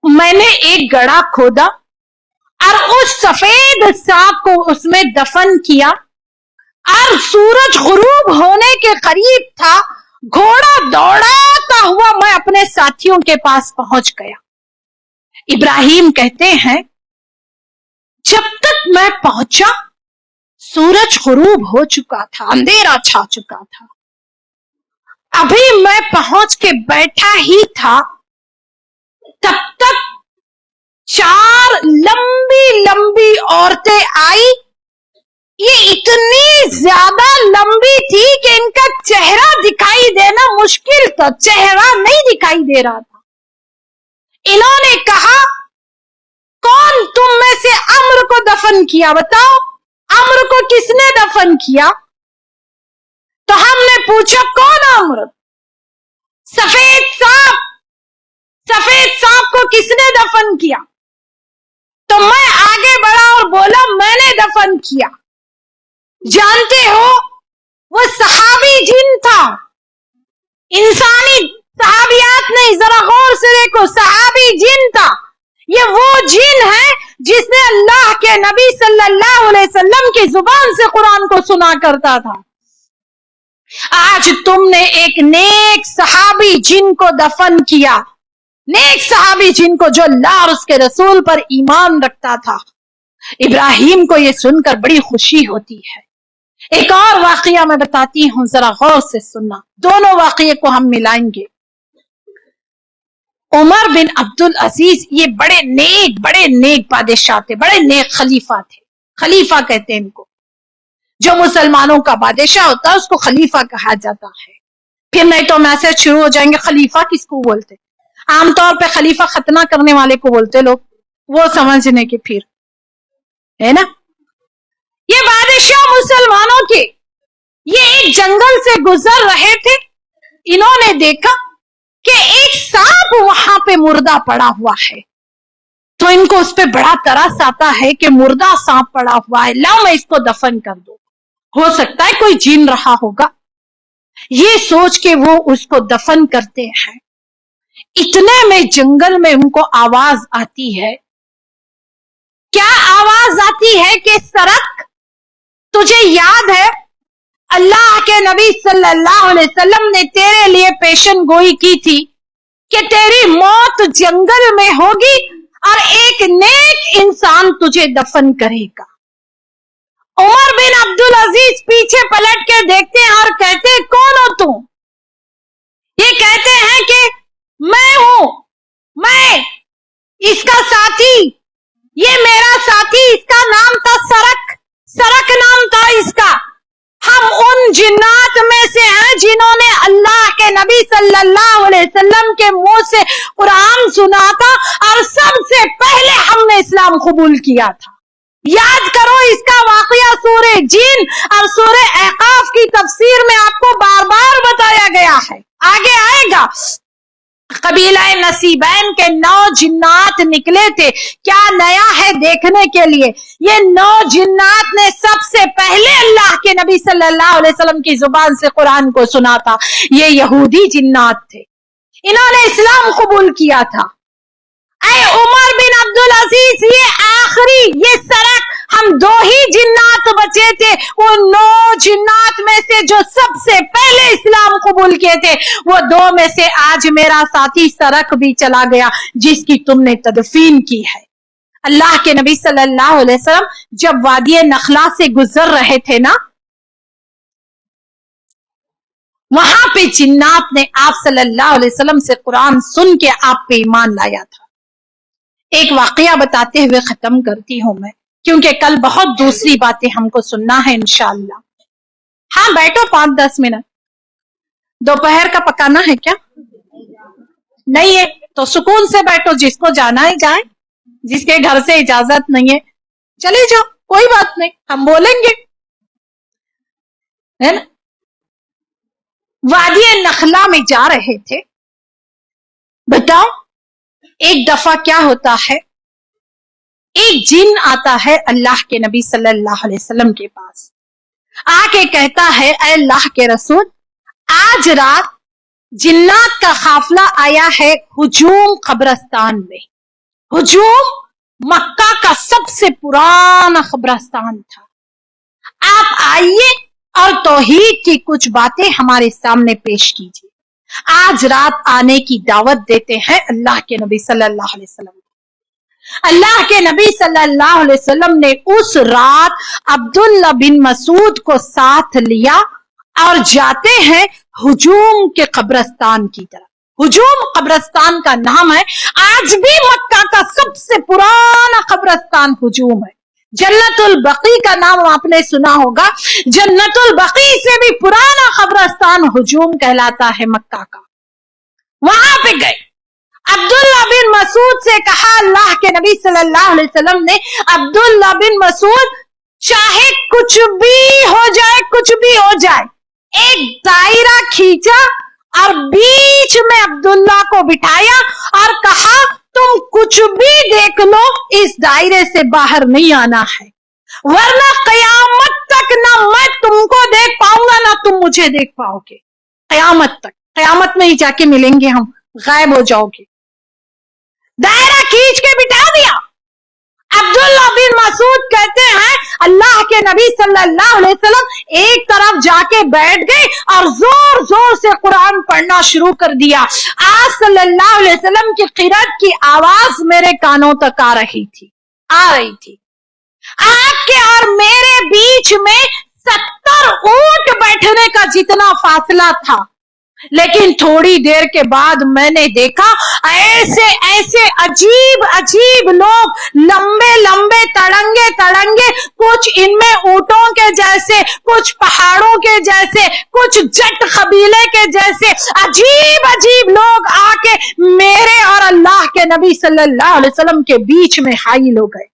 मैंने एक गड्ढा खोदा और उस सफेद सांप को उसमें दफन किया और सूरज गुरूब होने के करीब था, घोड़ा दौड़ाता हुआ मैं अपने साथियों के पास पहुंच गया। इब्राहिम कहते हैं जब तक मैं पहुंचा सूरज गुरूब हो चुका था, अंधेरा छा चुका था। अभी मैं पहुंच के बैठा ही था, तब तक 4 लंबी लंबी औरतें आई। ये इतनी ज्यादा लंबी थी कि इनका चेहरा दिखाई देना मुश्किल था, चेहरा नहीं दिखाई दे रहा था। इन्होंने कहा कौन तुम में से अम्र को दफन किया, बताओ अम्र को किसने दफन किया। तो हमने पूछा कौन अम्र, सफेद सांप को किसने दफन किया। तो मैं आगे बढ़ा और बोला मैंने दफन किया। जानते हो वो सहाबी जिन था, इंसानी सहाबियात नहीं, जरा गौर से देखो, सहाबी जिन था। ये वो जिन है जिसने अल्लाह के नबी सल्लल्लाहु अलैहि वसल्लम की जुबान से कुरान को सुना करता था। आज तुमने एक नेक सहाबी जिन को दफन किया, नेक सहाबी जिन को जो अल्लाह और उसके रसूल पर ईमान रखता था। इब्राहिम को यह सुनकर बड़ी खुशी होती है। एक और वाकया मैं बताती हूं, जरा गौर से सुनना, दोनों वाकये को हम मिलाएंगे। उमर बिन अब्दुल अजीज ये बड़े नेक बादशाह थे, बड़े नेक खलीफा थे। खलीफा कहते हैं इनको, जो मुसलमानों का बादशाह होता है उसको खलीफा कहा जाता है। फिर नहीं तो मैसेज शुरू हो जाएंगे खलीफा किसको बोलते। आमतौर पे खलीफा खतना करने वाले को बोलते लोग, वो समझने के, फिर है ना। ये बादशाह मुसलमानों के, ये एक जंगल से गुजर रहे थे। इन्होंने देखा कि एक सांप वहां पे मुर्दा पड़ा हुआ है। तो इनको उस पे बड़ा तरस आता है कि मुर्दा सांप पड़ा हुआ है, लाओ मैं इसको दफन कर दूं, हो सकता है कोई जिन रहा होगा। ये सोच के वो उसको दफन करते हैं। इतने में जंगल में उनको आवाज आती है। क्या आवाज आती है कि सरक, तुझे याद है अल्लाह के नबी सल्लल्लाहु अलैहि वसल्लम ने तेरे लिए पेशन गोई की थी कि तेरी मौत जंगल में होगी और एक नेक इंसान तुझे दफन करेगा। उमर बिन अब्दुल अजीज पीछे पलट के देखते हैं और कहते हैं, कौन हो तुम? ये कहते हैं कि मैं हूं, मैं इसका साथी, ये मेरा साथी, इसका नाम था सरक, सरक नाम था इसका। हम उन जिन्नात में से हैं जिन्होंने अल्लाह के नबी सल्लल्लाहु अलैहि वसल्लम के मुंह से कुरान सुना था और सबसे पहले हमने इस्लाम कबूल किया था। याद करो इसका वाकया सूरे जिन और सूरे अहकाफ की तफसीर में आपको बार बार बताया गया है, आगे आएगा। कबीला नसीबैन के 9 जिन्नात निकले थे। क्या नया है देखने के लिए? ये 9 जिन्नात ने सबसे पहले अल्लाह के नबी सल्लल्लाहु अलैहि वसल्लम की जुबान से कुरान को सुना था। ये यहूदी जिन्नात थे, इन्होंने इस्लाम कबूल किया था। ऐ उमर बिन अब्दुल अजीज, ये आखिरी, ये सरक, हम 2 ही जिन्नात बचे थे उन 9 जिन्नात में से जो सबसे पहले इस्लाम कबूल किए थे। वो 2 में से आज मेरा साथी सरक भी चला गया जिसकी तुमने तदफीन की है। अल्लाह के नबी सल्लल्लाहु अलैहि वसल्लम जब वादी नखला से गुजर रहे थे ना, वहां पे जिन्नात ने आप सल्लल्लाहु अलैहि वसल्लम से कुरान सुन के आप पे ईमान लाया था। एक वाकया बताते हुए खत्म करती हूं मैं, क्योंकि कल बहुत दूसरी बातें हमको सुनना है इंशाअल्लाह। हाँ बैठो 5-10 मिनट। दोपहर का पकाना है क्या? नहीं है तो सुकून से बैठो, जिसको जाना है जाए, जिसके घर से इजाजत नहीं है चले जाओ, कोई बात नहीं, हम बोलेंगे, है ना। वादी नखला में जा रहे थे। बताओ एक दफा क्या होता है, एक जिन आता है अल्लाह के नबी सल्लल्लाहु अलैहि वसल्लम के पास, आके कहता है, ऐ अल्लाह के रसूल, आज रात जिन्नात का काफिला आया है हुजूम कब्रिस्तान में। हुजूम मक्का का सबसे पुराना कब्रिस्तान था। आप आइए और तौहीद की कुछ बातें हमारे सामने पेश कीजिए। आज रात आने की दावत देते हैं अल्लाह के नबी सल्लल्लाहु अलैहि वसल्लम। अल्लाह के नबी सल्लल्लाहु अलैहि वसल्लम ने उस रात अब्दुल्ला बिन मसूद को साथ लिया और जाते हैं हुजूम के कब्रिस्तान की तरफ। हुजूम कब्रिस्तान का नाम है, आज भी मक्का का सबसे पुराना कब्रिस्तान हुजूम है। जन्नतुल बकी का नाम आपने सुना होगा, जन्नतुल बकी से भी पुराना कब्रिस्तान हुजूम कहलाता है मक्का का। वहां पे गए, अब्दुल्ला बिन मसूद से कहा, अल्लाह के नबी सल्लल्लाहु अलैहि वसल्लम ने, अब्दुल्ला बिन मसूद चाहे कुछ भी हो जाए, कुछ भी हो जाए, एक दायरा खींचा और बीच में अब्दुल्ला को बिठाया और कहा, तुम कुछ भी देख लो, इस दायरे से बाहर नहीं आना है, वरना कयामत तक ना मैं तुमको देख पाऊंगा ना तुम मुझे देख पाओगे। कयामत तक, कयामत में ही जाके मिलेंगे हम, गायब हो जाओगे। दायरा खींच के बिठा दिया। अब्दुल्ला बिन मसूद कहते हैं, अल्लाह के नबी सल्लल्लाहु अलैहि वसल्लम एक तरफ जाके बैठ गए और जोर जोर से कुरान पढ़ना शुरू कर दिया। आज सल्लल्लाहु अलैहि वसल्लम की क़िरात की आवाज मेरे कानों तक आ रही थी। आपके और मेरे बीच में 70 ऊंट बैठने का जितना फासला था, लेकिन थोड़ी देर के बाद मैंने देखा ऐसे ऐसे अजीब अजीब लोग, लंबे लंबे तड़ंगे तड़ंगे, कुछ इनमें ऊंटों के जैसे, कुछ पहाड़ों के जैसे, कुछ जट कबीले के जैसे अजीब अजीब लोग आके मेरे और अल्लाह के नबी सल्लल्लाहु अलैहि वसल्लम के बीच में हाइल हो गए।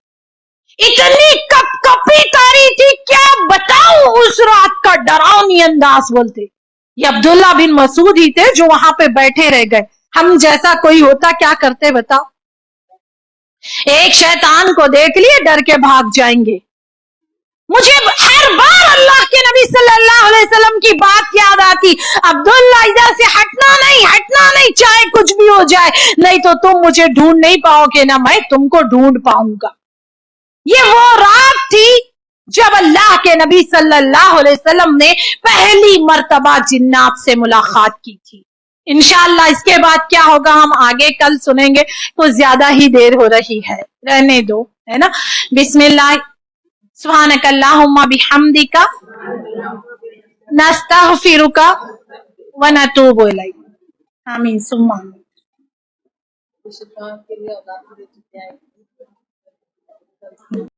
इतनी कपकपी तारी थी, क्या बताऊं उस रात का डरावनी अंदाज। बोलते ये अब्दुल्ला बिन मसूद ही थे जो वहां पे बैठे रह गए। हम जैसा कोई होता क्या करते बताओ? एक शैतान को देख लिए डर के भाग जाएंगे। मुझे हर बार अल्लाह के नबी सल्लल्लाहु अलैहि वसल्लम की बात याद आती, अब्दुल्ला इधर से हटना नहीं, चाहे कुछ भी हो जाए, नहीं तो तुम मुझे ढूंढ नहीं पाओगे ना मैं तुमको ढूंढ पाऊंगा। ये वो रात थी जब अल्लाह के नबी सल्लल्लाहु अलैहि वसल्लम ने पहली मर्तबा जिन्नात से मुलाकात की थी। इंशाअल्लाह इसके बाद क्या होगा हम आगे कल सुनेंगे, कुछ ज्यादा ही देर हो रही है, रहने दो, है ना। बिस्मिल्लाह, सुब्हानक अल्लाहुम्मा बिहम्दिका नस्तगफिरुका व नतूबु इलैक। आमीन सुम्मा आमीन।